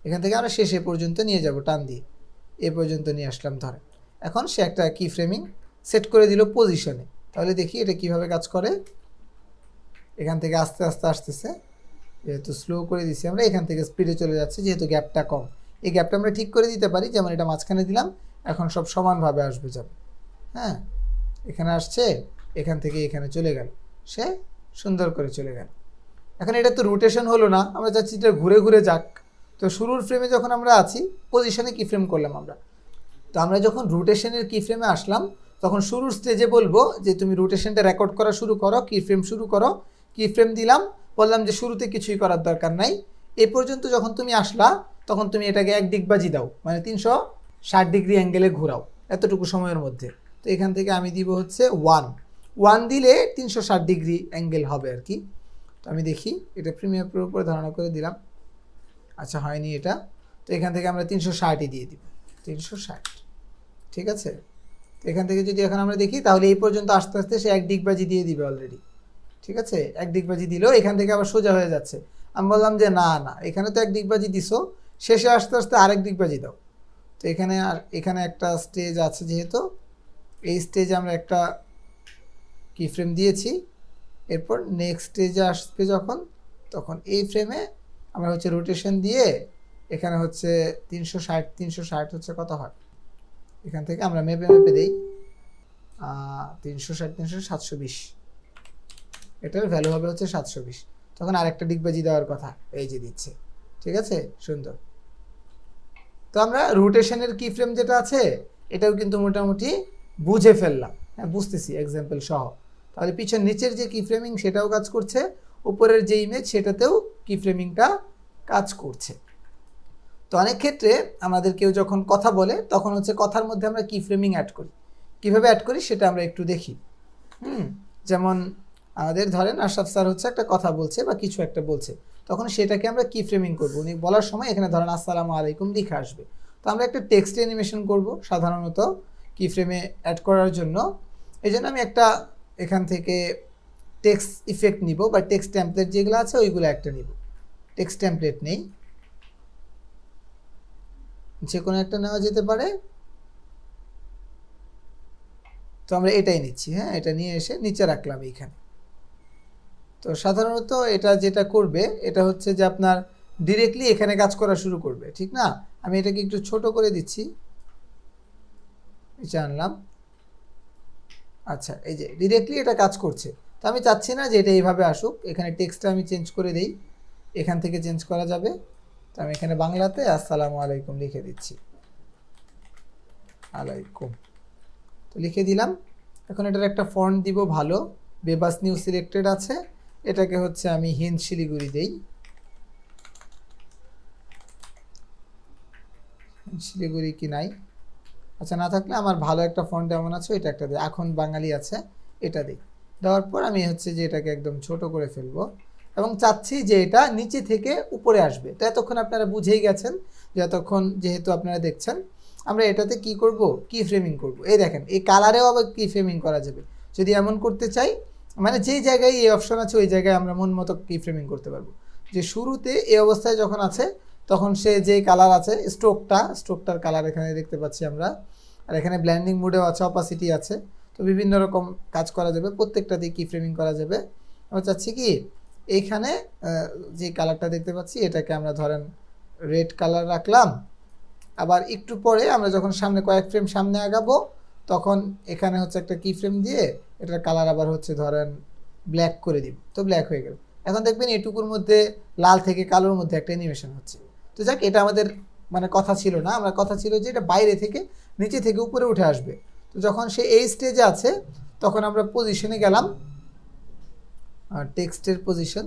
Speaker 1: এখান থেকে আমরা শেষে পর্যন্ত নিয়ে যাব টান দিয়ে, এ পর্যন্ত নিয়ে আসলাম ধরেন। এখন সে একটা কি ফ্রেমিং সেট করে দিল পজিশনে। তাহলে দেখি এটা কিভাবে কাজ করে। এখান থেকে আস্তে আস্তে আসতেছে, যেহেতু স্লো করে দিচ্ছি আমরা, এখান থেকে স্পিডে চলে যাচ্ছে, যেহেতু গ্যাপটা কম। এই গ্যাপটা আমরা ঠিক করে দিতে পারি, যেমন এটা মাঝখানে দিলাম, এখন সব সমানভাবে আসবে যাবে। হ্যাঁ, এখানে আসছে, এখান থেকে এখানে চলে গেল, সে সুন্দর করে চলে গেল। এখন এটা তো রোটেশন হলো না, আমরা চাচ্ছি এটা ঘুরে ঘুরে যাক। তো শুরুর ফ্রেমে যখন আমরা আছি, পজিশনে কি ফ্রেম করলাম আমরা। তো আমরা যখন রোটেশনের কি ফ্রেমে আসলাম, তখন শুরুর স্টেজে বলবো যে তুমি রোটেশনটা রেকর্ড করা শুরু করো, কি ফ্রেম শুরু করো। কি ফ্রেম দিলাম, বললাম যে শুরুতে কিছুই করার দরকার নাই, এ পর্যন্ত যখন তুমি আসলা তখন তুমি এটাকে এক দিকবাজি দাও, মানে 360 ডিগ্রি অ্যাঙ্গেলে ঘোরাও এতটুকু সময়ের মধ্যে। তো এখান থেকে আমি দিব হচ্ছে 1 দিলে 360 ডিগ্রি অ্যাঙ্গেল হবে আর কি। তো আমি দেখি এটা প্রিমিয়ার প্রোর উপরে ধারণা করে দিলাম, আচ্ছা হয়নি এটা। তো এখান থেকে আমরা 360ই দিয়ে দিব, 360, ঠিক আছে। তো এখান থেকে যদি এখন আমরা দেখি, তাহলে এই পর্যন্ত আস্তে আস্তে সে এক দিকবাজি দিয়ে দিবে অলরেডি, ঠিক আছে। এক দিকবাজি দিলেও এখান থেকে আবার সোজা হয়ে যাচ্ছে। আমি বললাম যে না না, এখানে তো এক দিকবাজি দিছো, শেষে আস্তে আস্তে আরেক দিকবাজি দাও। তো এখানে একটা স্টেজ আছে, যেহেতু এই স্টেজে আমরা একটা কি ফ্রেম দিয়েছি, এরপর নেক্সট স্টেজে আসবে যখন, তখন এই ফ্রেমে আমরা হচ্ছে রোটেশন দিয়ে এখানে হচ্ছে 360 হচ্ছে কত হয়, এখান থেকে আমরা মেপে দিই 360 720, এটার ভ্যালু হবে হচ্ছে 720। তখন আরেকটা ডিগবাজি দেওয়ার কথা, এই যে দিচ্ছে, ঠিক আছে, সুন্দর। তো আমরা রোটেশনের কি ফ্রেম যেটা আছে এটাও কিন্তু মোটামুটি বুঝে ফেললাম, হ্যাঁ বুঝতেছি এক্সাম্পল সহ। তাহলে পিছন নিচের যে কি ফ্রেমিং সেটাও কাজ করছে, উপরের যে ইমেজ সেটাতেও কি ফ্রেমিংটা কাজ করছে। তো অনেক ক্ষেত্রে আমাদের কেউ যখন কথা বলে তখন হচ্ছে কথার মধ্যে আমরা কি ফ্রেমিং অ্যাড করি, কীভাবে অ্যাড করি সেটা আমরা একটু দেখি। যেমন আমাদের ধরেন আশরাফ স্যার হচ্ছে একটা কথা বলছে বা কিছু একটা বলছে, তখন সেটাকে আমরা কি ফ্রেমিং করব। উনি বলার সময় এখানে ধরেন আসসালামু আলাইকুম লিখে আসবে, তো আমরা একটা টেক্সট অ্যানিমেশন করব সাধারণত কি ফ্রেমে অ্যাড করার জন্য। এই জন্য আমি একটা এখান থেকে টেক্সট ইফেক্ট নিব বা টেক্সট টেমপ্লেট যেগুলো আছে ওইগুলো একটা নিব। টেক্সট টেমপ্লেট নেই, যে কোনো একটা নেওয়া যেতে পারে। তো আমরা এটাই নিচ্ছি, হ্যাঁ এটা নিয়ে এসে নিচে রাখলাম এইখানে। তো সাধারণত এটা যেটা করবে এটা হচ্ছে যে আপনার ডিরেক্টলি এখানে কাজ করা শুরু করবে, ঠিক না। আমি এটাকে একটু ছোট করে দিচ্ছি, এটা আনলাম, আচ্ছা এই যে ডিরেক্টলি এটা কাজ করছে। তো আমি চাচ্ছি না যে এটা এইভাবে আসুক, এখানে টেক্সটটা আমি চেঞ্জ করে দেই, এখান থেকে চেঞ্জ করা যাবে। তো আমি এখানে বাংলাতে আসসালামু আলাইকুম লিখে দিচ্ছি, আলাইকুম, তো লিখে দিলাম। এখন এটার একটা ফন্ট দিব ভালো, বেবাস নিউ সিলেক্টেড আছে, এটাকে হচ্ছে আমি হিন্দ শিলিগুড়ি দেই, শিলিগুড়ি কি নাই, আচ্ছা না থাকলে আমার ভালো একটা ফন্ট এমন আছে এটা একটা দিই, এখন বাঙালি আছে এটা দিই। দেওয়ার পর আমি হচ্ছে যে এটাকে একদম ছোট করে ফেলবো এবং চাচ্ছি যে এটা নিচে থেকে উপরে আসবে। তো এতক্ষণ আপনারা বুঝেই গেছেন যে এতক্ষণ যেহেতু আপনারা দেখছেন আমরা এটাতে কি করব, কি ফ্রেমিং করব। এই দেখেন এই কালারেও আবার কি ফ্রেমিং করা যাবে যদি এমন করতে চাই, মানে যেই জায়গায় এই অপশন আছে ওই জায়গায় আমরা মন মতো কি ফ্রেমিং করতে পারবো। যে শুরুতে এই অবস্থায় যখন আছে তখন সে যে কালার আছে স্ট্রোকটার কালার এখানে দেখতে পাচ্ছি আমরা। আর এখানে ব্লেন্ডিং মোডেও আছে, অপাসিটি আছে। তো বিভিন্ন রকম কাজ করা যাবে, প্রত্যেকটা দিয়ে কি ফ্রেমিং করা যাবে। আমরা চাচ্ছি কি এইখানে যে কালারটা দেখতে পাচ্ছি এটাকে আমরা ধরেন রেড কালার রাখলাম। আবার একটু পরে আমরা যখন সামনে কয়েক ফ্রেম সামনে আগাবো তখন এখানে হচ্ছে একটা কি ফ্রেম দিয়ে এটার কালার আবার হচ্ছে ধরেন ব্ল্যাক করে দিব। তো ব্ল্যাক হয়ে গেল। এখন দেখবেন এটুকুর মধ্যে লাল থেকে কালোর মধ্যে একটা অ্যানিমেশন হচ্ছে। তো যাক, এটা আমাদের মানে কথা ছিল না, আমরা কথা ছিল যে এটা বাইরে থেকে নিচে থেকে উপরে উঠে আসবে। তো যখন সে এই স্টেজে আছে তখন আমরা পজিশনে গেলাম, টেক্সটের পজিশন।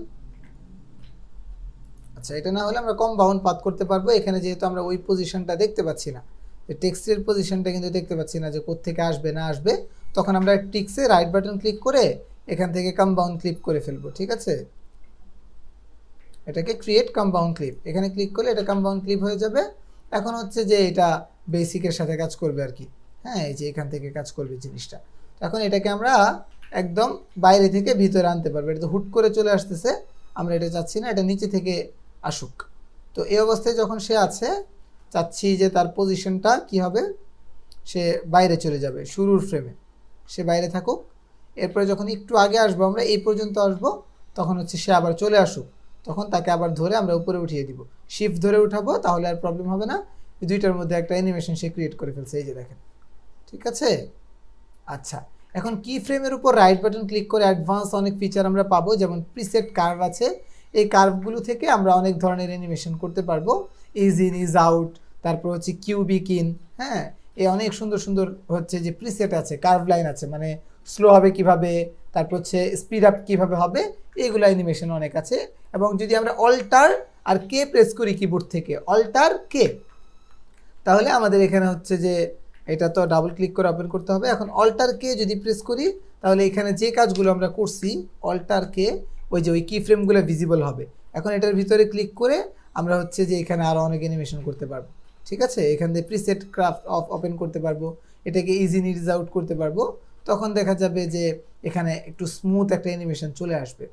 Speaker 1: আচ্ছা, এটা না হলে আমরা কম্পাউন্ড পাথ করতে পারবো। এখানে যেহেতু আমরা ওই পজিশনটা দেখতে পাচ্ছি না, যে টেক্সটের পজিশনটা কিন্তু দেখতে পাচ্ছি না যে কোত্থেকে আসবে না আসবে, তখন আমরা টিক্সে রাইট বাটন ক্লিক করে এখান থেকে কম্পাউন্ড ক্লিপ করে ফেলবো। ঠিক আছে, এটাকে ক্রিয়েট কম্পাউন্ড ক্লিপ, এখানে ক্লিক করলে এটা কম্পাউন্ড ক্লিপ হয়ে যাবে। এখন হচ্ছে যে এটা বেসিকের সাথে কাজ করবে আর কি। হ্যাঁ, এই যে এখান থেকে কাজ করবে জিনিসটা। এখন এটাকে আমরা একদম বাইরে থেকে ভিতরে আনতে পারবো। এটা তো হুট করে চলে আসতেছে, আমরা এটা চাচ্ছি না, এটা নিচে থেকে আসুক। তো এই অবস্থায় যখন সে আছে চাচ্ছি যে তার পজিশনটা কি হবে, সে বাইরে চলে যাবে শুরুর ফ্রেমে, সে বাইরে থাকুক। এরপরে যখন একটু আগে আসবো আমরা এই পর্যন্ত আসবো তখন হচ্ছে সে আবার চলে আসুক, তখন তাকে আবার ধরে আমরা উপরে উঠিয়ে দিব, শিফট ধরে উঠাবো, তাহলে আর প্রবলেম হবে না। এই দুইটার মধ্যে একটা অ্যানিমেশন সে ক্রিয়েট করে ফেলছে, এই যে দেখেন। ঠিক আছে, আচ্ছা এখন কি ফ্রেমের উপর রাইট বাটন ক্লিক করে অ্যাডভান্স অনেক ফিচার আমরা পাবো, যেমন প্রিসেট কার্ভ আছে। এই কার্ভগুলো থেকে আমরা অনেক ধরনের অ্যানিমেশন করতে পারবো, ইজ ইন ইজ আউট, তারপর হচ্ছে কিউবিক ইন। হ্যাঁ, এই অনেক সুন্দর সুন্দর হচ্ছে যে প্রিসেট আছে, কার্ভ লাইন আছে, মানে স্লো হবে কিভাবে, তারপর হচ্ছে স্পিড আপ কীভাবে হবে, এইগুলো অ্যানিমেশন অনেক আছে। এবং যদি আমরা অল্টার আর কে প্রেস করি কিবোর্ড থেকে, অল্টার কে, তাহলে আমাদের এখানে হচ্ছে যে এটা তো ডাবল ক্লিক করে ওপেন করতে হবে। এখন অল্টার কে যদি প্রেস করি তাহলে এখানে যে কাজগুলো আমরা করছি অল্টার কে, ওই যে ওই কি ফ্রেমগুলো ভিজিবল হবে। এখন এটার ভিতরে ক্লিক করে আমরা হচ্ছে যে এখানে আরও অনেক অ্যানিমেশন করতে পারবো। ঠিক আছে, এখান থেকে প্রিসেট ক্রাফট অফ ওপেন করতে পারবো, এটাকে ইজি ইন ইজ আউট করতে পারবো। তখন দেখা যাবে যে এখানে একটু স্মুথ একটা অ্যানিমেশন চলে আসবে।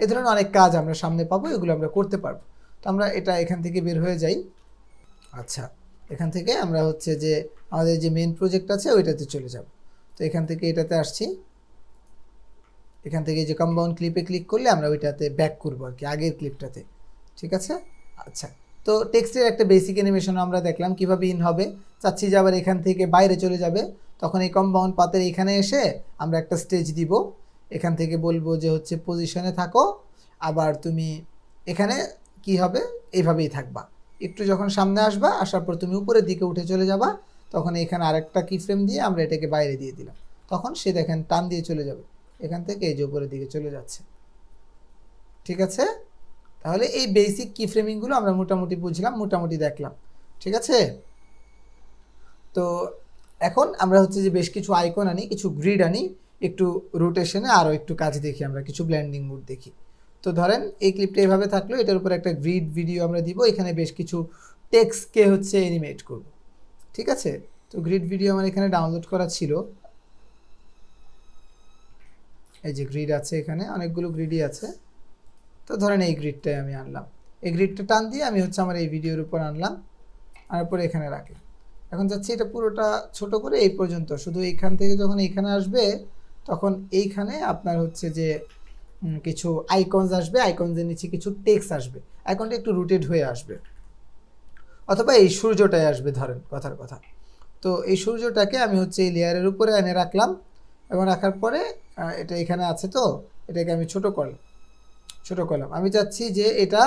Speaker 1: এই ধরনের অনেক কাজ আমরা সামনে পাবো, এগুলো আমরা করতে পারবো। তো আমরা এটা এখান থেকে বের হয়ে যাই। আচ্ছা, এখান থেকে আমরা হচ্ছে যে আমাদের যে মেন প্রজেক্ট আছে ওইটাতে চলে যাব। তো এখান থেকে এটাতে আসছি, এখান থেকে যে কম্পাউন্ড ক্লিপে ক্লিক করলে আমরা ওইটাতে ব্যাক করবো আর কি, আগের ক্লিপটাতে। ঠিক আছে, আচ্ছা তো টেক্সটের একটা বেসিক অ্যানিমেশন আমরা দেখলাম কিভাবে ইন হবে। চাচ্ছি যে আবার এখান থেকে বাইরে চলে যাবে, তখন এই কম্পাউন্ড পাতের এখানে এসে আমরা একটা স্টেজ দিব। এখান থেকে বলবো যে হচ্ছে পজিশনে থাকো, আবার তুমি এখানে কি হবে এইভাবেই থাকবা। একটু যখন সামনে আসবা, আসার পর তুমি উপরের দিকে উঠে চলে যাবা, তখন এখানে আরেকটা কি ফ্রেম দিয়ে আমরা এটাকে বাইরে দিয়ে দিলাম, তখন সে দেখেন টান দিয়ে চলে যাবে এখান থেকে, এই যে উপরের দিকে চলে যাচ্ছে। ঠিক আছে, তাহলে এই বেসিক কি ফ্রেমিংগুলো আমরা মোটামুটি বুঝলাম, মোটামুটি দেখলাম। ঠিক আছে, তো এখন আমরা হচ্ছে যে বেশ কিছু আইকন আনি, কিছু গ্রিড আনি, একটু রোটেশনে আরও একটু কাজ দেখি, আমরা কিছু ব্লেন্ডিং মোড দেখি। তো ধরেন এই ক্লিপটা এইভাবে থাকলো, এটার উপর একটা গ্রিড ভিডিও আমরা দিব, এখানে বেশ কিছু টেক্সটকে হচ্ছে অ্যানিমেট করব। ঠিক আছে, তো গ্রিড ভিডিও আমার এখানে ডাউনলোড করা ছিল, এই যে গ্রিড আছে, এখানে অনেকগুলো গ্রিডই আছে। তো ধরেন এই গ্রিডটাই আমি আনলাম, এই গ্রিডটা টান দিয়ে আমি হচ্ছে আমার এই ভিডিওর উপর আনলাম, আনার পরে এখানে রাখলাম। এখন যাচ্ছি এটা পুরোটা ছোট করে এই পর্যন্ত, শুধু এইখান থেকে যখন এইখানে আসবে তখন এইখানে আপনার হচ্ছে যে কিছু আইকনস আসবে, আইকনসের নিচে কিছু টেক্সট আসবে, আইকনটা একটু রুটেড হয়ে আসবে, অথবা এই সূর্যটাই আসবে ধরেন কথার কথা। তো এই সূর্যটাকে আমি হচ্ছে এই লেয়ারের উপরে এনে রাখলাম, এবং রাখার পরে এটা এখানে আছে, তো এটাকে আমি ছোট করলাম। আমি চাচ্ছি যে এটা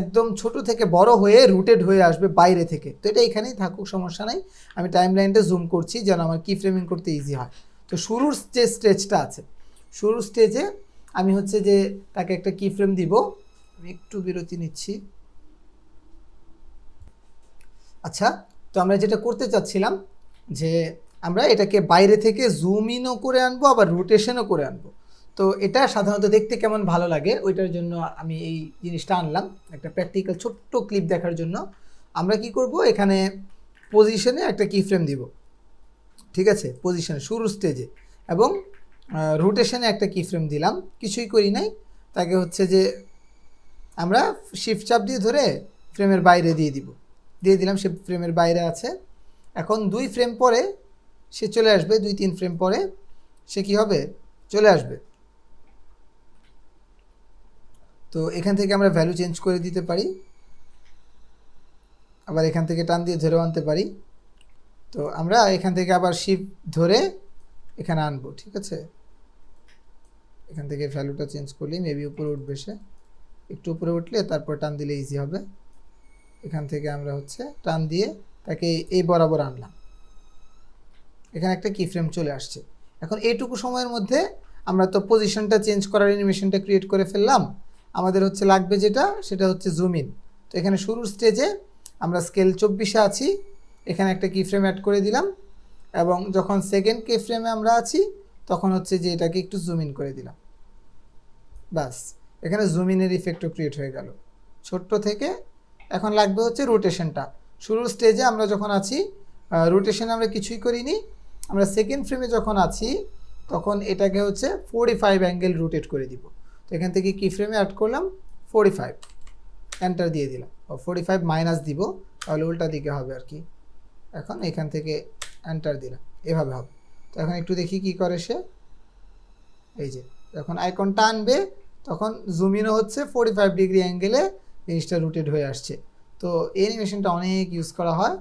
Speaker 1: একদম ছোট থেকে বড় হয়ে রুটেড হয়ে আসবে বাইরে থেকে, তো এটা এখানেই থাকুক, সমস্যা নাই। আমি টাইম লাইনটা জুম করছি যেন আমার কি ফ্রেমিং করতে ইজি হয়। তো শুরুর যে স্টেজটা আছে, শুরুর স্টেজে আমি হচ্ছে যে তাকে একটা কি ফ্রেম দিব, আমি একটু বিরতি নিচ্ছি। আচ্ছা, তো আমরা যেটা করতে চাচ্ছিলাম যে আমরা এটাকে বাইরে থেকে জুম ইনও করে আনবো, আবার রোটেশনও করে আনবো। তো এটা সাধারণত দেখতে কেমন ভালো লাগে ওইটার জন্য আমি এই জিনিসটা আনলাম, একটা প্র্যাকটিক্যাল ছোট্ট ক্লিপ দেখার জন্য। আমরা কি করব, এখানে পজিশনে একটা কি ফ্রেম দিব, ঠিক আছে, পজিশনে শুরুর স্টেজে, এবং রোটেশনে একটা কি ফ্রেম দিলাম, কিছুই করি নাই। তাকে হচ্ছে যে আমরা শিফট চাপ দিয়ে ধরে ফ্রেমের বাইরে দিয়ে দিলাম, সে ফ্রেমের বাইরে আছে। এখন 2 ফ্রেম পরে সে চলে আসবে, 2-3 ফ্রেম পরে সে কি হবে, চলে আসবে। তো এখান থেকে আমরা ভ্যালু চেঞ্জ করে দিতে পারি, আবার এখান থেকে টান দিয়ে ধরে আনতে পারি। তো আমরা এখান থেকে আবার শিফট ধরে এখানে আনবো, ঠিক আছে। এখান থেকে ভ্যালুটা চেঞ্জ করলেই মেবি উপরে উঠবে, সে একটু উপরে উঠলে তারপর টান দিলে ইজি হবে। এখান থেকে আমরা হচ্ছে টান দিয়ে তাকে এই বরাবর আনলাম, এখানে একটা কি ফ্রেম চলে আসছে। এখন এইটুকু সময়ের মধ্যে আমরা তো পজিশনটা চেঞ্জ করার অ্যানিমেশনটা ক্রিয়েট করে ফেললাম। আমাদের হচ্ছে লাগবে যেটা, সেটা হচ্ছে জুম ইন। তো এখানে শুরুর স্টেজে আমরা স্কেল 24-এ আছি, এখানে একটা কি ফ্রেম অ্যাড করে দিলাম, এবং যখন সেকেন্ড কি ফ্রেমে আমরা আছি তখন হচ্ছে যে এটাকে একটু জুম ইন করে দিলাম। বাস, এখানে জুম ইনের ইফেক্টও ক্রিয়েট হয়ে গেল ছোট্ট থেকে। এখন লাগবে হচ্ছে রোটেশনটা। শুরুর স্টেজে আমরা যখন আছি রোটেশন আমরা কিছুই করিনি, আমরা সেকেন্ড ফ্রেমে যখন আছি তখন এটাকে হচ্ছে 45 অ্যাঙ্গেল রোটেট করে দিব। তো এখান থেকে কি ফ্রেমে অ্যাড করলাম 45, এন্টার দিয়ে দিলাম, 45 মাইনাস দিব, তাহলে উল্টা দিকে হবে আর কি। এখন এখান থেকে এন্টার দিলাম, এভাবে হবে। তো এখন একটু দেখি কি করে সে। এই যে যখন আইকনটা আনবে তখন জুম ইনও হচ্ছে 45 ডিগ্রি অ্যাঙ্গেলে জিনিসটা রোটেট হয়ে আসছে। তো এই অ্যানিমেশনটা অনেক ইউজ করা হয়,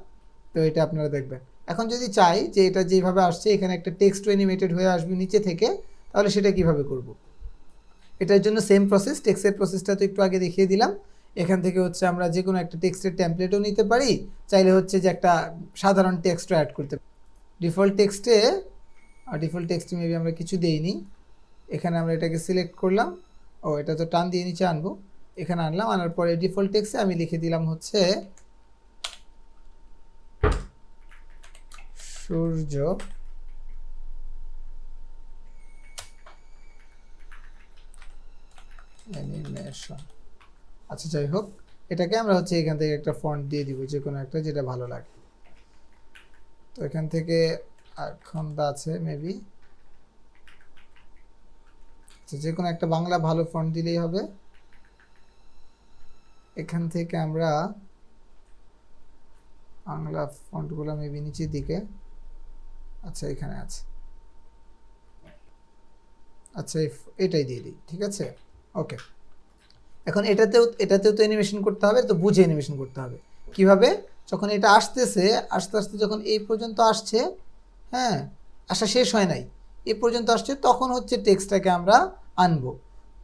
Speaker 1: তো এটা আপনারা দেখবেন। এখন যদি চাই যে এটা যেভাবে আসছে এখানে একটা টেক্সট অ্যানিমেটেড হয়ে আসবে নিচে থেকে, তাহলে সেটা কিভাবে করব। এটার জন্য সেম প্রসেস, টেক্সটের প্রসেসটা তো একটু আগে দেখিয়ে দিলাম। এখান থেকে হচ্ছে আমরা যে কোনো একটা টেক্সটের টেমপ্লেটও নিতে পারি, চাইলে হচ্ছে যে একটা সাধারণ টেক্সটও অ্যাড করতে পারি। ডিফল্ট টেক্সটে মেবি আমরা কিছু দেইনি। এখানে আমরা এটাকে সিলেক্ট করলাম, এটা তো টান দিয়ে নিচে আনবো, এখানে আনলাম, আনার পরে ডিফল্ট টেক্সটে আমি লিখে দিলাম হচ্ছে সূর্য অ্যানিমেশন। আচ্ছা যাই হোক, এটাকে আমরা হচ্ছে এখান থেকে একটা ফন্ট দিয়ে দিব, যে কোনো একটা যেটা ভালো লাগে। তো এখান থেকে এখন আছে মেবি, যে কোনো একটা বাংলা ভালো ফন্ট দিলেই হবে। এখান থেকে আমরা বাংলা ফন্টগুলো মেবি নিচের দিকে, আচ্ছা এখানে আছে, আচ্ছা এটাই দিয়ে দিই, ঠিক আছে ওকে। এখন এটাতেও তো অ্যানিমেশন করতে হবে, তো বুঝে অ্যানিমেশন করতে হবে কিভাবে। যখন এটা আসতেছে আস্তে আস্তে যখন এই পর্যন্ত আসছে, হ্যাঁ আসা শেষ হয় নাই, এই পর্যন্ত আসছে, তখন হচ্ছে টেক্সটটাকে আমরা আনবো।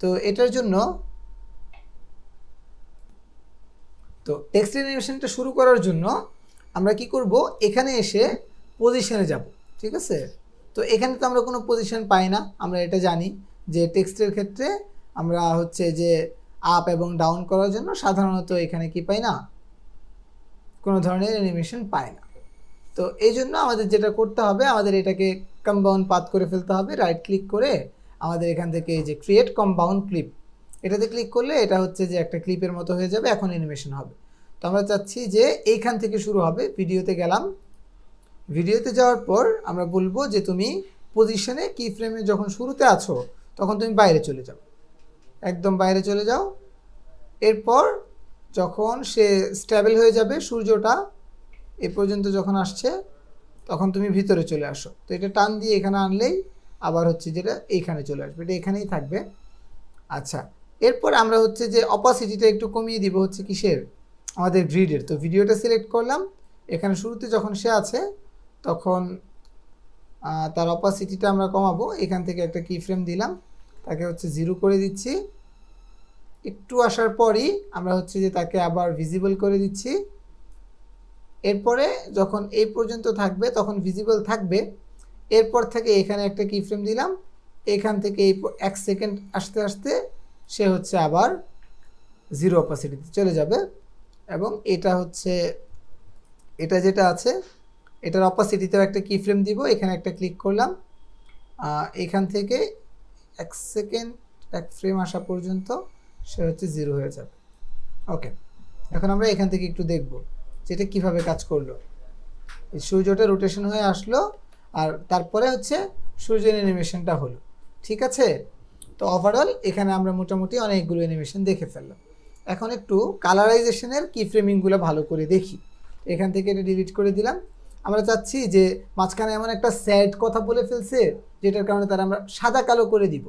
Speaker 1: তো এটার জন্য তো টেক্সট অ্যানিমেশনটা শুরু করার জন্য আমরা কি করব, এখানে এসে পজিশনে যাব, ঠিক আছে। তো এখানে তো আমরা কোনো পজিশন পাই না, আমরা এটা জানি যে টেক্সটের ক্ষেত্রে আমরা হচ্ছে যে আপ এবং ডাউন করার জন্য সাধারণত এখানে কি পাই না, কোনো ধরনের অ্যানিমেশন পাই না। তো এই জন্য আমাদের যেটা করতে হবে, আমাদের এটাকে কম্পাউন্ড পাথ করে ফেলতে হবে। রাইট ক্লিক করে আমাদের এখান থেকে এই যে ক্রিয়েট কম্পাউন্ড ক্লিপ, এটাতে ক্লিক করলে এটা হচ্ছে যে একটা ক্লিপের মতো হয়ে যাবে, এখন অ্যানিমেশন হবে। তো আমরা চাচ্ছি যে এইখান থেকে শুরু হবে। ভিডিওতে গেলাম, ভিডিওতে যাওয়ার পর আমরা বলবো যে তুমি পজিশনে কি ফ্রেমে যখন শুরুতে আছো তখন তুমি বাইরে চলে যাও, একদম বাইরে চলে যাও। এরপর যখন সে স্টেবল হয়ে যাবে, সূর্যটা এ পর্যন্ত যখন আসছে তখন তুমি ভিতরে চলে আসো। তো এটা টান দিয়ে এখানে আনলেই আবার হচ্ছে যেটা এইখানে চলে আসবে, এটা এখানেই থাকবে। আচ্ছা, এরপর আমরা হচ্ছে যে অপাসিটিটা একটু কমিয়ে দিব হচ্ছে কিসের, আমাদের গ্রিডের। তো ভিডিওটা সিলেক্ট করলাম, এখানে শুরুতে যখন সে আছে তখন তার অপাসিটিটা আমরা কমাবো। এখান থেকে একটা কি ফ্রেম দিলাম, তাকে হচ্ছে 0 করে দিচ্ছি। একটু আসার পরই আমরা হচ্ছে যে তাকে আবার ভিজিবল করে দিচ্ছি। এরপরে যখন এই পর্যন্ত থাকবে তখন ভিজিবল থাকবে। এরপর থেকে এখানে একটা কি ফ্রেম দিলাম, এখান থেকে এই 1 সেকেন্ড আসতে আসতে সে হচ্ছে আবার 0 অপাসিটিতে চলে যাবে। এবং এটা হচ্ছে এটা যেটা আছে এটার অপাসিটিতেও একটা কি ফ্রেম দিব, এখানে একটা ক্লিক করলাম, এখান থেকে 1 সেকেন্ড 1 ফ্রেম আসা পর্যন্ত সে হচ্ছে 0 হয়ে যাবে। ওকে, এখন আমরা এখান থেকে একটু দেখব যেটা কিভাবে কাজ করলো। এই সূর্যটা রোটেশন হয়ে আসলো, আর তারপরে হচ্ছে সূর্যের অ্যানিমেশনটা হলো, ঠিক আছে। তো ওভারঅল এখানে আমরা মোটামুটি অনেকগুলো অ্যানিমেশন দেখে ফেললাম। এখন একটু কালারাইজেশনের কি ফ্রেমিংগুলো ভালো করে দেখি। এখান থেকে এটা ডিলিট করে দিলাম। আমরা চাচ্ছি যে মাঝখানে এমন একটা স্যাড কথা বলে ফেলছে যেটার কারণে তারা আমরা সাদা কালো করে দিব।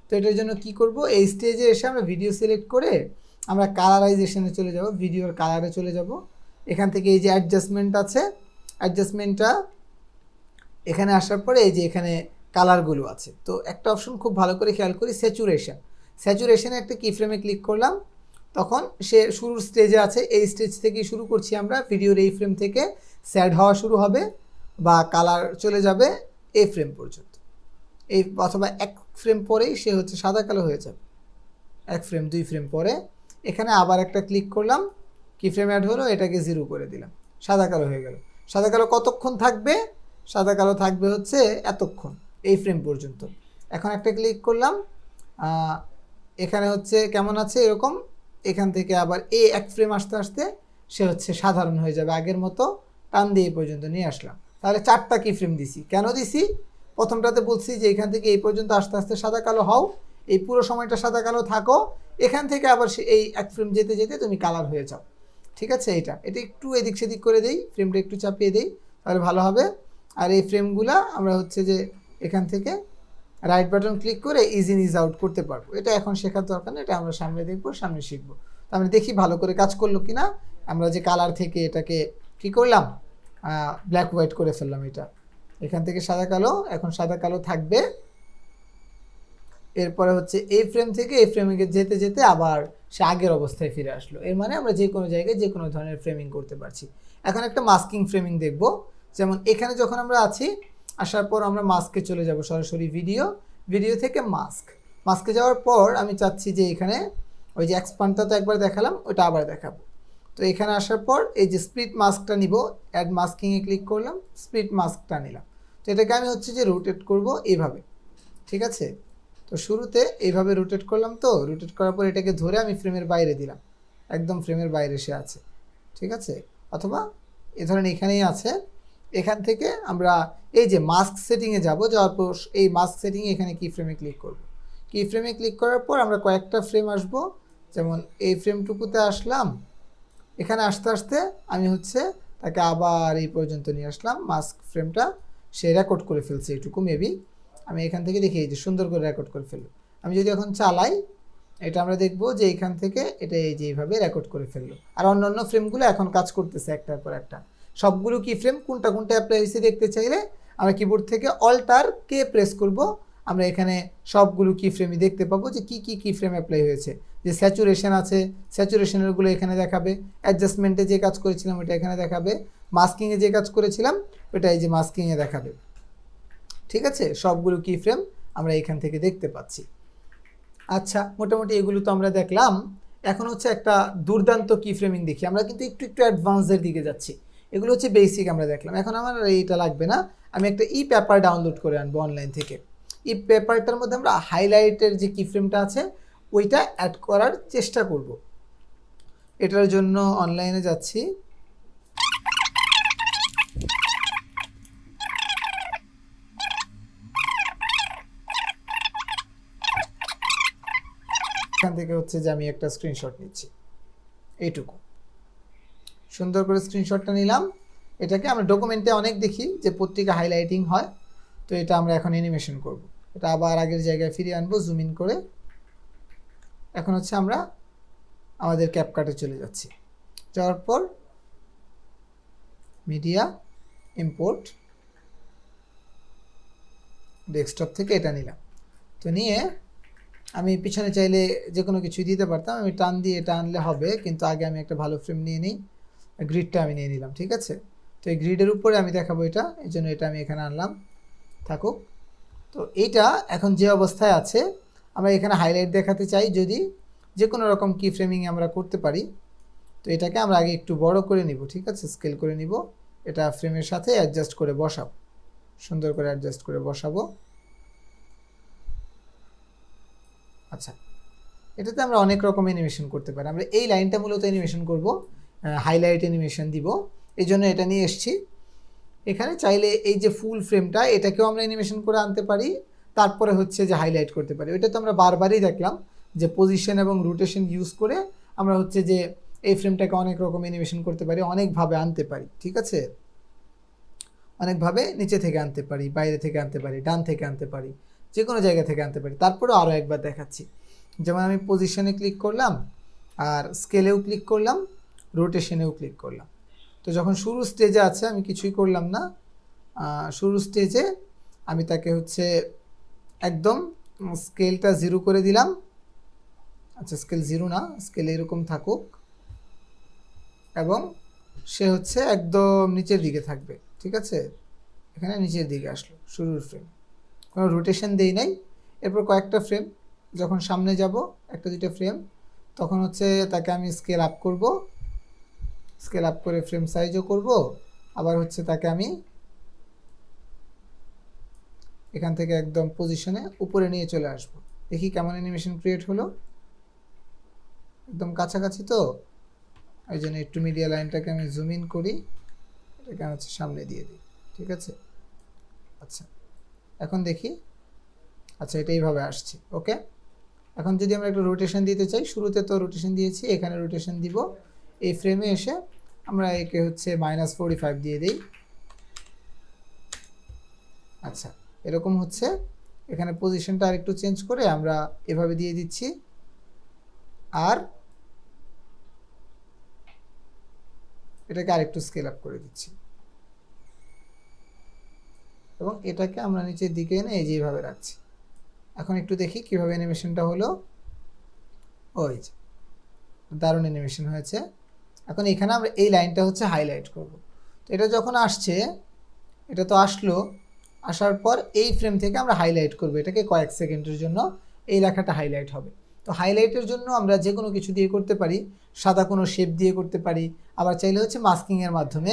Speaker 1: তো এটার জন্য কি করব, এই স্টেজে এসে আমরা ভিডিও সিলেক্ট করে আমরা কালারাইজেশনে চলে যাব, ভিডিওর কালারে চলে যাব। এখান থেকে এই যে অ্যাডজাস্টমেন্ট আছে, অ্যাডজাস্টমেন্টটা এখানে আসার পরে এই যে এখানে কালারগুলো আছে। তো একটা অপশন খুব ভালো করে খেয়াল করি, স্যাচুরেশন। স্যাচুরেশনে একটা কি ফ্রেমে ক্লিক করলাম, তখন সে শুরুর স্টেজে আছে, এই স্টেজ থেকেই শুরু করছি আমরা। ভিডিওর এই ফ্রেম থেকে স্যাড হওয়া শুরু হবে বা কালার চলে যাবে এই ফ্রেম পর্যন্ত, এই অথবা এক ফ্রেম পরেই সে হচ্ছে সাদা কালো হয়ে যাবে, এক ফ্রেম 2 ফ্রেম পরে। এখানে আবার একটা ক্লিক করলাম, কি ফ্রেম অ্যাড হলো, এটাকে 0 করে দিলাম, সাদা কালো হয়ে গেল। সাদা কালো কতক্ষণ থাকবে, সাদা কালো থাকবে হচ্ছে এতক্ষণ, এই ফ্রেম পর্যন্ত। এখন একটা ক্লিক করলাম, এখানে হচ্ছে কেমন আছে এরকম, এখান থেকে আবার এই এক ফ্রেম আসতে আসতে সে হচ্ছে সাধারণ হয়ে যাবে, আগের মতো টান দিয়ে এই পর্যন্ত নিয়ে আসলাম। তাহলে 4টা কি ফ্রেম দিছি, কেন দিছি? প্রথমটাতে বলছি যে এখান থেকে এই পর্যন্ত আস্তে আস্তে সাদা কালো হও, এই পুরো সময়টা সাদা কালো থাকো, এখান থেকে আবার সে এই এক ফ্রেম যেতে যেতে তুমি কালার হয়ে যাও। ঠিক আছে, এটা একটু এদিক সেদিক করে দেই, ফ্রেমটা একটু চাপিয়ে দেই, তাহলে ভালো হবে। আর এই ফ্রেমগুলা আমরা হচ্ছে যে এখান থেকে রাইট বাটন ক্লিক করে ইজ ইন ইজ আউট করতে পারবো। এটা এখন শেখার দরকার নেই, এটা আমরা সামনে দেখবো, সামনে শিখবো। তো আমরা দেখি ভালো করে কাজ করলো কিনা। আমরা যে কালার থেকে এটাকে কি করলাম, ব্ল্যাক হোয়াইট করে ফেললাম, এটা এখান থেকে সাদা কালো, এখন সাদা কালো থাকবে। এরপরে হচ্ছে এই ফ্রেম থেকে এই ফ্রেমে যেতে যেতে আবার সে আগের অবস্থায় ফিরে আসলো। এর মানে আমরা যে কোনো জায়গায় যে কোনো ধরনের ফ্রেমিং করতে পারছি। এখন একটা মাস্কিং ফ্রেমিং দেখব, যেমন এখানে যখন আমরা আছি, আসার পর আমরা মাস্কে চলে যাব, সরাসরি ভিডিও থেকে মাস্কে যাওয়ার পর আমি চাচ্ছি যে এখানে ওই যে এক্সপান্ডটা তো একবার দেখালাম, ওটা আবার দেখাবো। তো এখানে আসার পর এই যে স্প্লিট মাস্কটা নিব, অ্যাড মাস্কিংয়ে ক্লিক করলাম, স্প্লিট মাস্কটা নিলাম। তো এটাকে আমি হচ্ছে যে রোটেট করব এইভাবে, ঠিক আছে। তো শুরুতে এইভাবে রোটেট করলাম, তো রোটেট করার পর এটাকে ধরে আমি ফ্রেমের বাইরে দিলাম, একদম ফ্রেমের বাইরে সে আছে, ঠিক আছে। অথবা এ ধরেন এখানেই আছে, এখান থেকে আমরা এই যে মাস্ক সেটিংয়ে যাব, যাওয়ার পর এই মাস্ক সেটিংয়ে এখানে কি ফ্রেমে ক্লিক করব। কি ফ্রেমে ক্লিক করার পর আমরা কয়েকটা ফ্রেম আসব, যেমন এই ফ্রেমটুকুতে আসলাম, এখানে আস্তে আস্তে আমি হচ্ছে তাকে আবার এই পর্যন্ত নিয়ে আসলাম, মাস্ক ফ্রেমটা সে রেকর্ড করে ফেলছে এইটুকু, মেবি আমি এখান থেকে দেখি এই যে সুন্দর করে রেকর্ড করে ফেললো। আমি যদি এখন চালাই, এটা আমরা দেখবো যে এখান থেকে এটা এই যে এইভাবে রেকর্ড করে ফেললো। আর অন্যান্য ফ্রেমগুলো এখন কাজ করতেছে একটার পর একটা। সবগুলো কি ফ্রেম কোনটা কোনটা অ্যাপ্লাই হয়েছে দেখতে চাইলে আমরা কিবোর্ড থেকে অল্টার কে প্রেস করব, আমরা এখানে সবগুলো কি ফ্রেমই দেখতে পাবো যে কি ফ্রেম অ্যাপ্লাই হয়েছে। যে স্যাচুরেশন আছে, স্যাচুরেশনেরগুলো এখানে দেখাবে, অ্যাডজাস্টমেন্টে যে কাজ করেছিলাম ওটা এখানে দেখাবে, মাস্কিংয়ে যে কাজ করেছিলাম ওটা এই যে মাস্কিংয়ে দেখাবে, ঠিক আছে। সবগুলো কি ফ্রেম আমরা এখান থেকে দেখতে পাচ্ছি। আচ্ছা, মোটামুটি এগুলো তো আমরা দেখলাম। এখন হচ্ছে একটা দুর্দান্ত কি ফ্রেমিং দেখি, আমরা কিন্তু একটু অ্যাডভান্সের দিকে যাচ্ছি। এগুলো হচ্ছে বেসিক আমরা দেখলাম, এখন আমার এইটা লাগবে না, আমি একটা ই পেপার ডাউনলোড করে আনবো অনলাইন থেকে। ই পেপারটার মধ্যে আমরা হাইলাইটের যে কি ফ্রেমটা আছে ওইটা অ্যাড করার চেষ্টা করব। এটার জন্য অনলাইনে যাচ্ছি, এখান থেকে হচ্ছে যে আমি একটা স্ক্রিনশট নিচ্ছি, এইটুকু সুন্দর করে স্ক্রিনশটটা নিলাম। এটাকে আমরা ডকুমেন্টে অনেক দেখি যে পত্রিকা হাইলাইটিং হয়, তো এটা আমরা এখন অ্যানিমেশন করব। এটা আবার আগের জায়গায় ফিরিয়ে আনবো জুম ইন করে। এখন হচ্ছে আমরা আমাদের ক্যাপকাটে চলে যাচ্ছি, যাওয়ার পর মিডিয়া ইম্পোর্ট, ডেস্কটপ থেকে এটা নিলাম। তো নিয়ে আমি পিছনে চাইলে যে কোনো কিছু দিতে পারতাম, আমি টান দিয়ে এটা আনলে হবে, কিন্তু আগে আমি একটা ভালো ফ্রেম নিয়ে নিই, গ্রিডটা আমি নিয়ে নিলাম, ঠিক আছে। তো এই গ্রিডের উপরে আমি দেখাবো এটা, এই জন্য এটা আমি এখানে আনলাম, থাকুক। তো এইটা এখন যে অবস্থায় আছে, আমরা এখানে হাইলাইট দেখাতে চাই যদি যে কোনো রকম কি ফ্রেমিং আমরা করতে পারি। তো এটাকে আমরা আগে একটু বড় করে নিব, ঠিক আছে, স্কেল করে নিব, এটা ফ্রেমের সাথে অ্যাডজাস্ট করে বসাবো, সুন্দর করে অ্যাডজাস্ট করে বসাবো। আচ্ছা, এটাতে আমরা অনেক রকম অ্যানিমেশন করতে পারি। আমরা এই লাইনটা মূলত অ্যানিমেশন করব, হাইলাইট অ্যানিমেশন দিব, এই জন্য এটা নিয়ে এসেছি। এখানে চাইলে এই যে ফুল ফ্রেমটা এটাকেও আমরা অ্যানিমেশন করে আনতে পারি, তারপরে হচ্ছে যে হাইলাইট করতে পারি। ওইটা তো আমরা বারবারই দেখলাম যে পজিশন এবং রোটেশন ইউজ করে আমরা হচ্ছে যে এই ফ্রেমটাকে অনেক রকম অ্যানিমেশন করতে পারি, অনেকভাবে আনতে পারি, ঠিক আছে? অনেকভাবে নিচে থেকে আনতে পারি, বাইরে থেকে আনতে পারি, ডান থেকে আনতে পারি, যে কোনো জায়গা থেকে আনতে পারি। তারপরেও আরও একবার দেখাচ্ছি। যেমন আমি পজিশনে ক্লিক করলাম, আর স্কেলেও ক্লিক করলাম, রোটেশনেও ক্লিক করলাম। তো যখন শুরু স্টেজে আছে আমি কিছুই করলাম না, শুরু স্টেজে আমি তাকে হচ্ছে একদম স্কেলটা 0 করে দিলাম। আচ্ছা, স্কেল 0 না, স্কেল এরকম থাকুক, এবং সে হচ্ছে একদম নিচের দিকে থাকবে, ঠিক আছে? এখানে নিচের দিকে আসলো শুরুর ফ্রেম, কোনো রোটেশন দেই নাই। এরপর কয়েকটা ফ্রেম যখন সামনে যাব, একটা দুইটা ফ্রেম, তখন হচ্ছে তাকে আমি স্কেল আপ করব, স্কেল আপ করে ফ্রেম সাইজও করব। আবার হচ্ছে তাকে আমি এখান থেকে একদম পজিশনে উপরে নিয়ে চলে আসব। দেখি কেমন অ্যানিমেশন ক্রিয়েট হলো, একদম কাছাকাছি তো, ওই জন্য একটু মিডিয়া লাইনটাকে আমি জুম ইন করি, এটাকে আমি হচ্ছে সামনে দিয়ে দিই, ঠিক আছে? আচ্ছা, এখন দেখি, আচ্ছা এটা এইভাবে আসছে। ওকে, এখন যদি আমরা একটা রোটেশন দিতে চাই, শুরুতে তো রোটেশন দিয়েছি, এখানে রোটেশন দিব। এই ফ্রেমে এসে আমরা একে হচ্ছে -45 দিয়ে দিই। আচ্ছা, এরকম হচ্ছে। এখানে পজিশনটা আরেকটু চেঞ্জ করে আমরা এভাবে দিয়ে দিচ্ছি, আর এটাকে আরেকটু স্কেল আপ করে দিচ্ছি, এবং এটাকে আমরা নিচের দিকে এনে এই যেভাবে রাখছি। এখন একটু দেখি কিভাবে অ্যানিমেশনটা হলো। ওই যে দারুণ অ্যানিমেশন হয়েছে। এখন এখানে আমরা এই লাইনটা হচ্ছে হাইলাইট করব। তো এটা যখন আসছে, এটা তো আসলো, আসার পর এই ফ্রেম থেকে আমরা হাইলাইট করব, এটাকে কয়েক সেকেন্ডের জন্য এই লেখাটা হাইলাইট হবে। তো হাইলাইটের জন্য আমরা যে কোনো কিছু দিয়ে করতে পারি, সাদা কোনো শেপ দিয়ে করতে পারি, আবার চাইলে হচ্ছে মাস্কিংয়ের মাধ্যমে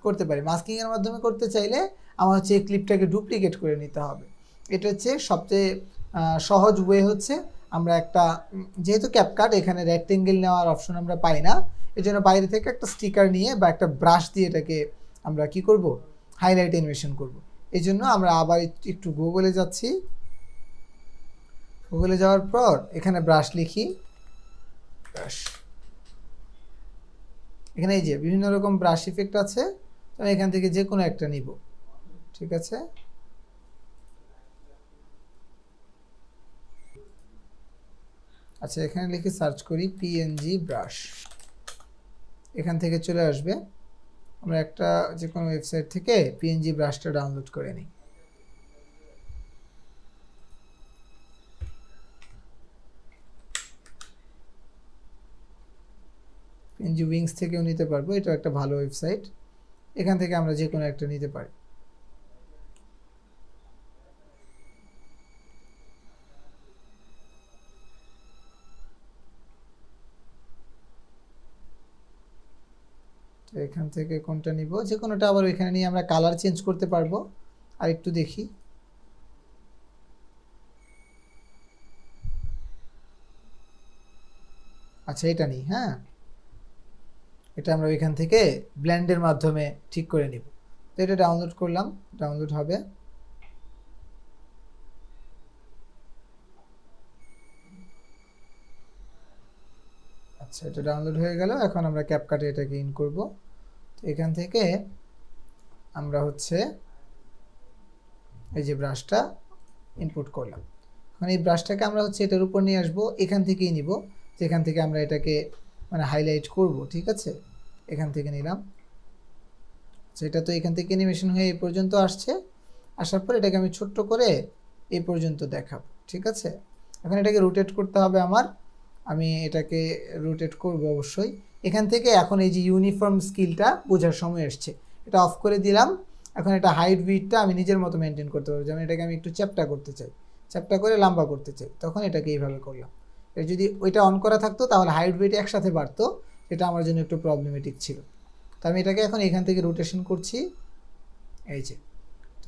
Speaker 1: করতে পারি। মাস্কিংয়ের মাধ্যমে করতে চাইলে আমার হচ্ছে এই ক্লিপটাকে ডুপ্লিকেট করে নিতে হবে। এটা হচ্ছে সবচেয়ে সহজ ওয়ে। হচ্ছে আমরা একটা যেহেতু ক্যাপকাট, এখানে রেক্টেঙ্গেল নেওয়ার অপশন আমরা পাই না, এই জন্য বাইরে থেকে একটা স্টিকার নিয়ে বা একটা ব্রাশ দিয়ে এটাকে আমরা কি করব, হাইলাইট অ্যানিমেশন করব। এই জন্য আমরা আবার একটু গুগলে যাচ্ছি। গুগলে যাওয়ার পর এখানে ব্রাশ লিখি, ব্রাশ, এখানে এই যে বিভিন্ন রকম ব্রাশ ইফেক্ট আছে, তো আমি এখান থেকে যে কোনো একটা নিব, ঠিক আছে? আচ্ছা, এখানে লিখে সার্চ করি পিএনজি ব্রাশ, এখান থেকে চলে আসবে। আমরা একটা যে কোনো ওয়েবসাইট থেকে পিএনজি ব্রাশটা ডাউনলোড করে নিই। পিএনজি উইংস থেকেও নিতে পারবো, এটা একটা ভালো ওয়েবসাইট, এখান থেকে আমরা যে কোনো একটা নিতে পারি। তো এখান থেকে কোনটা নিব, যে কোনোটা, আবার এখানে নিয়ে আমরা কালার চেঞ্জ করতে পারবো। আর একটু দেখি, আচ্ছা এটা নিই, হ্যাঁ এটা আমরা এখান থেকে ব্লেন্ডের মাধ্যমে ঠিক করে নিব। তো এটা ডাউনলোড করলাম, ডাউনলোড হবে। আচ্ছা, এটা ডাউনলোড হয়ে গেল। এখন আমরা ক্যাপকাটে এটাকে ইন করব। তো এখান থেকে আমরা হচ্ছে এই যে ব্রাশটা ইনপুট করলাম। এখন এই ব্রাশটাকে আমরা হচ্ছে এটার উপর নিয়ে আসবো, এখান থেকেই নিব, যেখান থেকে আমরা এটাকে মানে হাইলাইট করব, ঠিক আছে? এখান থেকে নিলাম। সেটা তো এখান থেকে অ্যানিমেশন হয়ে এই পর্যন্ত আসছে, আসার পর এটাকে আমি ছোট্ট করে এই পর্যন্ত দেখাবো, ঠিক আছে? এখন এটাকে রোটেট করতে হবে আমার, আমি এটাকে রোটেট করব অবশ্যই। এখান থেকে এখন এই যে ইউনিফর্ম স্কিলটা বোঝার সময় এসছে, এটা অফ করে দিলাম। এখন এটা হাইট উইডথটা আমি নিজের মতো মেনটেন করতে পারবো। যেমন এটাকে আমি একটু চ্যাপ্টা করতে চাই, চ্যাপ্টা করে লম্বা করতে চাই, তখন এটাকে এইভাবে করলাম। এর যদি ওইটা অন করা থাকতো তাহলে হাইট উইডথ একসাথে বাড়তো, এটা আমার জন্য একটু প্রবলেমেটিক ছিল। তো আমি এটাকে এখন এখান থেকে রোটেশন করছি, এই যে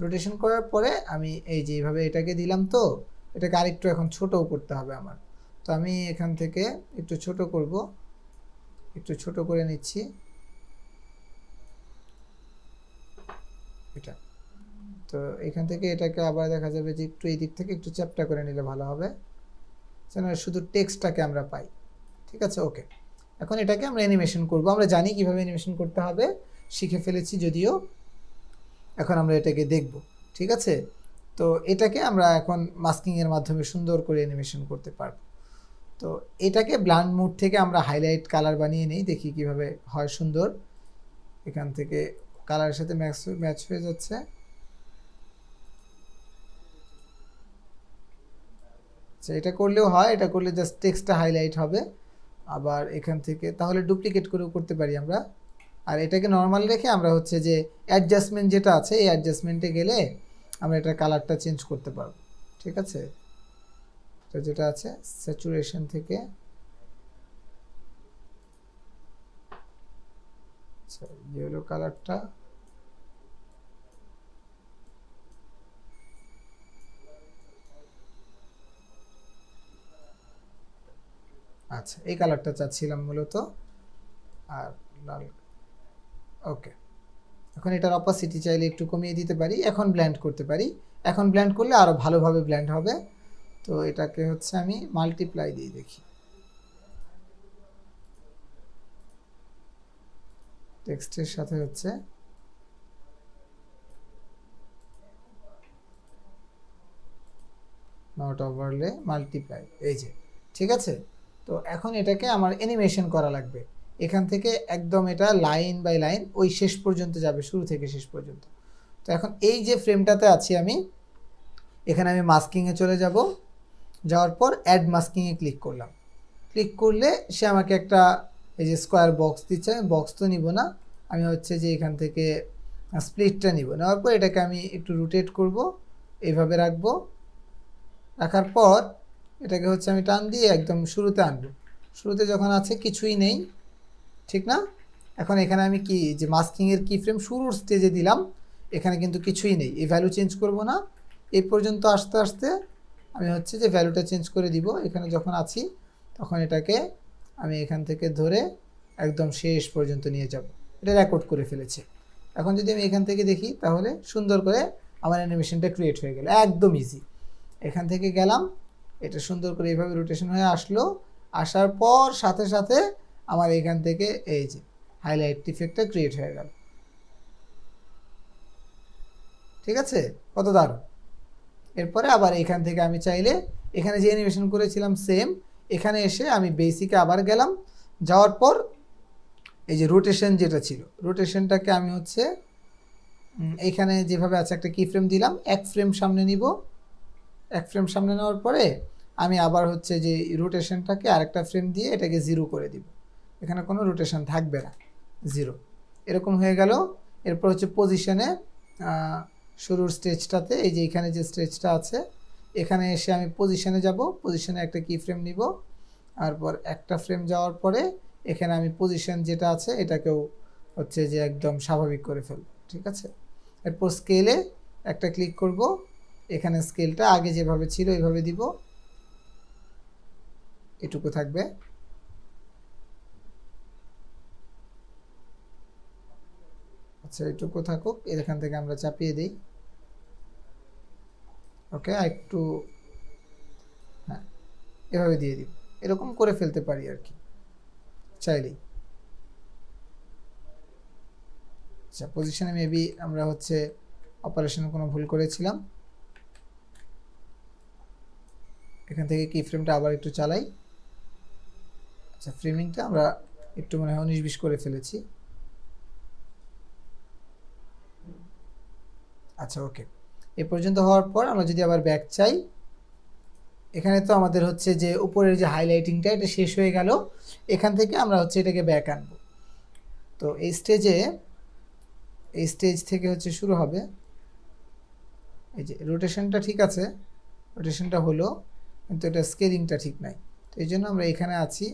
Speaker 1: রোটেশন করার পরে আমি এই যে এইভাবে এটাকে দিলাম। তো এটাকে আরেকটু এখন ছোটও করতে হবে আমার, তো আমি এখান থেকে একটু ছোট করব, একটু ছোট করে নিচ্ছি এটা। তো এখান থেকে এটাকে আবার দেখা যাবে যে একটু এই দিক থেকে একটু চ্যাপ্টা করে নিলে ভালো হবে, যেন শুধু টেক্সটটাকে আমরা পাই, ঠিক আছে? ওকে, এখন এটাকে আমরা অ্যানিমেশন করব। আমরা জানি কিভাবে অ্যানিমেশন করতে হবে, শিখে ফেলেছি যদিও, এখন আমরা এটাকে দেখব। ঠিক আছে, তো এটাকে আমরা এখন মাস্কিংয়ের মাধ্যমে সুন্দর করে অ্যানিমেশন করতে পারবো। তো এটাকে ব্লান্ড মুড থেকে আমরা হাইলাইট কালার বানিয়ে নেই, দেখি কিভাবে হয় সুন্দর। এখান থেকে কালারের সাথে ম্যাচ হয়ে যাচ্ছে। আচ্ছা, এটা করলেও হয়, এটা করলে জাস্ট টেক্সটটা হাইলাইট হবে। আবার এখান থেকে তাহলে ডুপ্লিকেট করেও করতে পারি আমরা। আর এটাকে নর্মাল রেখে আমরা হচ্ছে যে অ্যাডজাস্টমেন্ট যেটা আছে, এই অ্যাডজাস্টমেন্টে গেলে আমরা এটার কালারটা চেঞ্জ করতে পারবো। ঠিক আছে, তো যেটা আছে স্যাচুরেশন থেকে, আচ্ছা ইয়েলো কালারটা, আচ্ছা এই কালারটা চাচ্ছিলাম মূলত, আর লাল। ওকে, এখন এটার অপাসিটি চাইলে একটু কমিয়ে দিতে পারি, এখন ব্লেন্ড করতে পারি। এখন ব্লেন্ড করলে আরো ভালোভাবে ব্লেন্ড হবে। তো এটাকে হচ্ছে আমি মাল্টিপ্লাই দিয়ে দেখি, টেক্সটের সাথে হচ্ছে নট ওভারলে মাল্টিপ্লাই, এই যে। ঠিক আছে, তো এখন এটাকে আমার অ্যানিমেশন করা লাগবে। এখান থেকে একদম এটা লাইন বাই লাইন ওই শেষ পর্যন্ত যাবে, শুরু থেকে শেষ পর্যন্ত। তো এখন এই যে ফ্রেমটাতে আছি আমি, এখানে আমি মাস্কিংয়ে চলে যাব, যাওয়ার পর অ্যাড মাস্কিংয়ে ক্লিক করলাম। ক্লিক করলে সে আমাকে একটা এই যে স্কোয়ার বক্স দিচ্ছে, বক্স তো নিব না, আমি হচ্ছে যে এখান থেকে স্প্লিটটা নিব। নেওয়ার পর এটাকে আমি একটু রোটেট করব, এইভাবে রাখবো। রাখার পর এটাকে হচ্ছে আমি টান দিয়ে একদম শুরুতে আনবো। শুরুতে যখন আছে কিছুই নেই, ঠিক না? এখন এখানে আমি কি যে মাস্কিংয়ের কি ফ্রেম শুরুর স্টেজে দিলাম, এখানে কিন্তু কিছুই নেই, এই ভ্যালু চেঞ্জ করব না। এই পর্যন্ত আসতে আসতে আমি হচ্ছে যে ভ্যালুটা চেঞ্জ করে দিব। এখানে যখন আছি তখন এটাকে আমি এখান থেকে ধরে একদম শেষ পর্যন্ত নিয়ে যাব। এটা রেকর্ড করে ফেলেছে। এখন যদি আমি এখান থেকে দেখি তাহলে সুন্দর করে আমার অ্যানিমেশনটা ক্রিয়েট হয়ে গেল, একদম ইজি। এখান থেকে গেলাম, এটা সুন্দর করে এইভাবে রোটেশন হয়ে আসলো। আসার পর সাথে সাথে আমার এখান থেকে এই যে হাইলাইট ইফেক্টটা ক্রিয়েট হয়ে গেল। ঠিক আছে, কত দারুণ। এরপরে আবার এখান থেকে আমি চাইলে এখানে যে অ্যানিমেশন করেছিলাম সেম, এখানে এসে আমি বেসিকে আবার গেলাম। যাওয়ার পর এই যে রোটেশন যেটা ছিল, রোটেশনটাকে আমি হচ্ছে এইখানে যেভাবে আছে একটা কি ফ্রেম দিলাম, এক ফ্রেম সামনে নিব। এক ফ্রেম সামনে নেওয়ার পরে আমি আবার হচ্ছে যে রোটেশনটাকে আরেকটা ফ্রেম দিয়ে এটাকে 0 করে দিব। এখানে কোনো রোটেশন থাকবে না, 0 এরকম হয়ে গেল। এরপর হচ্ছে পজিশনে, শুরুর স্টেজটাতে এই যে এখানে যে স্টেজটা আছে, এখানে এসে আমি পজিশনে যাব। পজিশনে একটা কি ফ্রেম নিব, তারপর একটা ফ্রেম যাওয়ার পরে এখানে আমি পজিশন যেটা আছে এটাকেও হচ্ছে যে একদম স্বাভাবিক করে ফেলব। ঠিক আছে, এরপর স্কেলে একটা ক্লিক করব, এখানে স্কেলটা আগে যেভাবে ছিল এইভাবে দিব, এটুকু থাকবে। আচ্ছা এটুকু থাকুক, এখান থেকে আমরা চাপিয়ে দিই। ওকে, একটু হ্যাঁ এভাবে দিয়ে দিব, এরকম করে ফেলতে পারি আর কি চাইলেই। আচ্ছা পজিশনে মেবি আমরা হচ্ছে অপারেশনে কোনো ভুল করেছিলাম। এখান থেকে কি ফ্রেমটা আবার একটু চালাই। আচ্ছা ফ্রেমিংটা আমরা একটু মনে হয় 19-20 করে ফেলেছি। আচ্ছা ওকে, এ পর্যন্ত হওয়ার পর আমরা যদি আবার ব্যাক চাই, এখানে তো আমাদের হচ্ছে যে উপরের যে হাইলাইটিংটা এটা শেষ হয়ে গেল। এখান থেকে আমরা হচ্ছে এটাকে ব্যাক আনবো। তো এই স্টেজে, এই স্টেজ থেকে হচ্ছে শুরু হবে। এই যে রোটেশনটা ঠিক আছে, রোটেশনটা হলো, কিন্তু এটা স্কেলিংটা ঠিক নাই। তো এই জন্য আমরা এখানে আছি,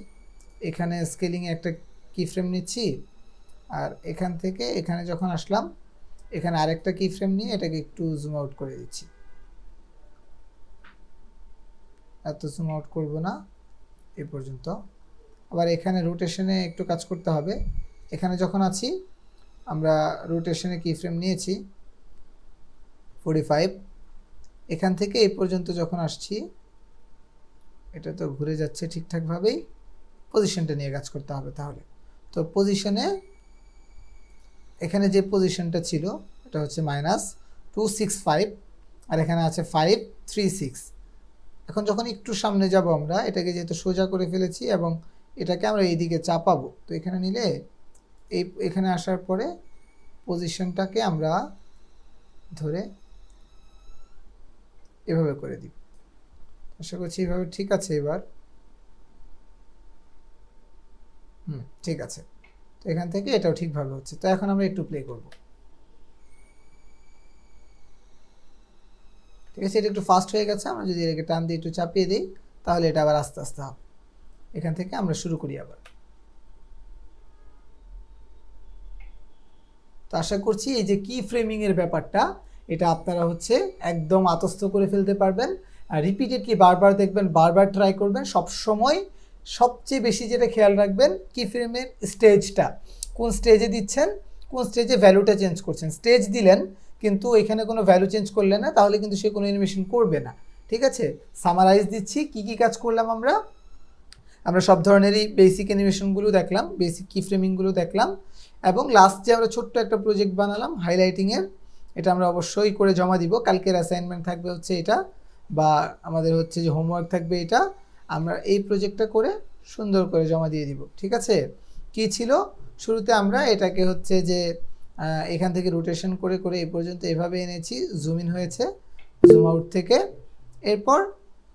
Speaker 1: এখানে স্কেলিংয়ে একটা কি ফ্রেম নিচ্ছি, আর এখান থেকে এখানে যখন আসলাম এখানে আরেকটা কি ফ্রেম নিয়ে এটাকে একটু জুম আউট করে দিচ্ছি। এত জুম আউট করবো না, এ পর্যন্ত। আবার এখানে রোটেশনে একটু কাজ করতে হবে। এখানে যখন আছি আমরা রোটেশনে কি ফ্রেম নিয়েছি 45, এখান থেকে এই পর্যন্ত যখন আসছি এটা তো ঘুরে যাচ্ছে ঠিকঠাকভাবেই, পজিশনটা নিয়ে কাজ করতে হবে তাহলে। তো পজিশনে এখানে যে পজিশনটা ছিল এটা হচ্ছে -265 আর এখানে আছে 536। এখন যখন একটু সামনে যাব আমরা এটাকে যেহেতু সোজা করে ফেলেছি এবং এটাকে আমরা এইদিকে চাপাবো, তো এখানে নিলে এখানে আসার পরে পজিশনটাকে আমরা ধরে এভাবে করে দিব। আশা করছি এইভাবে ঠিক আছে। এবার ঠিক আছে। তো এখান থেকে এটাও ঠিকভাবে হচ্ছে। তো এখন আমরা একটু প্লে করব। ঠিক আছে, এটা একটু ফাস্ট হয়ে গেছে। আমরা যদি এটাকে টান দিয়ে একটু চাপিয়ে দিই তাহলে এটা আবার আস্তে আস্তে হবে। এখান থেকে আমরা শুরু করি আবার। তো আশা করছি এই যে কি ফ্রেমিং এর ব্যাপারটা এটা আপনারা হচ্ছে একদম আত্মস্থ করে ফেলতে পারবেন। আর রিপিটেডলি বারবার দেখবেন, বারবার ট্রাই করবেন। সব সময় সবচেয়ে বেশি যেটা খেয়াল রাখবেন কি ফ্রেমের স্টেজটা, কোন স্টেজে দিচ্ছেন, কোন স্টেজে ভ্যালুটা চেঞ্জ করছেন। স্টেজ দিলেন কিন্তু এখানে কোনো ভ্যালু চেঞ্জ করলেন না, তাহলে কিন্তু সে কোনো অ্যানিমেশন করবে না। ঠিক আছে, সামারাইজ দিচ্ছি কি কি কাজ করলাম আমরা সব ধরনেরই বেসিক অ্যানিমেশনগুলো দেখলাম, বেসিক কি ফ্রেমিংগুলো দেখলাম, এবং লাস্ট যে আমরা ছোট্ট একটা প্রজেক্ট বানালাম হাইলাইটিংয়ের, এটা আমরা অবশ্যই করে জমা দিব। কালকের অ্যাসাইনমেন্ট থাকবে হচ্ছে এটা, বা আমাদের হচ্ছে যে হোমওয়ার্ক থাকবে এটা। আমরা এই প্রজেক্টটা করে সুন্দর করে জমা দিয়ে দিব। ঠিক আছে, কি ছিল শুরুতে আমরা এটাকে হচ্ছে যে এখান থেকে রোটেশন করে করে এই পর্যন্ত এভাবে এনেছি, জুম ইন হয়েছে জুম আউট থেকে। এরপর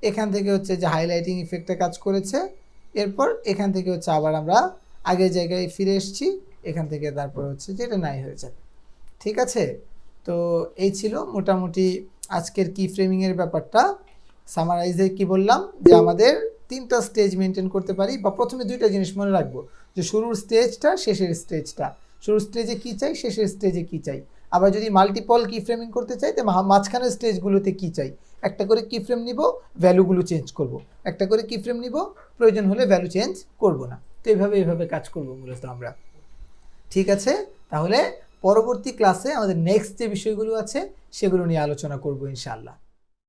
Speaker 1: এখান থেকে হচ্ছে যে হাইলাইটিং ইফেক্টটা কাজ করেছে। এরপর এখান থেকে হচ্ছে আবার আমরা আগের জায়গায় ফিরে এসেছি, এখান থেকে তারপর হচ্ছে যে এটা নাই হয়ে যাবে। ঠিক আছে, তো এই ছিল মোটামুটি আজকের কি ফ্রেমিংয়ের ব্যাপারটা। সামারাইজে কি বললাম যে আমাদের 3টা স্টেজ মেনটেন করতে পারি, বা প্রথমে 2টা জিনিস মনে রাখবো, যে শুরুর স্টেজটা, শেষের স্টেজটা। শুরুর স্টেজে কি চাই, শেষের স্টেজে কি চাই। আবার যদি মাল্টিপল কি ফ্রেমিং করতে চাই তো মাঝখানের স্টেজগুলোতে কি চাই। একটা করে কি ফ্রেম নিব, ভ্যালুগুলো চেঞ্জ করব। একটা করে কি ফ্রেম নিব, প্রয়োজন হলে ভ্যালু চেঞ্জ করব না। তো এইভাবে কাজ করব মূলত আমরা। ঠিক আছে, তাহলে পরবর্তী ক্লাসে আমাদের নেক্সট যে বিষয়গুলো আছে সেগুলো নিয়ে আলোচনা করব ইনশাআল্লাহ।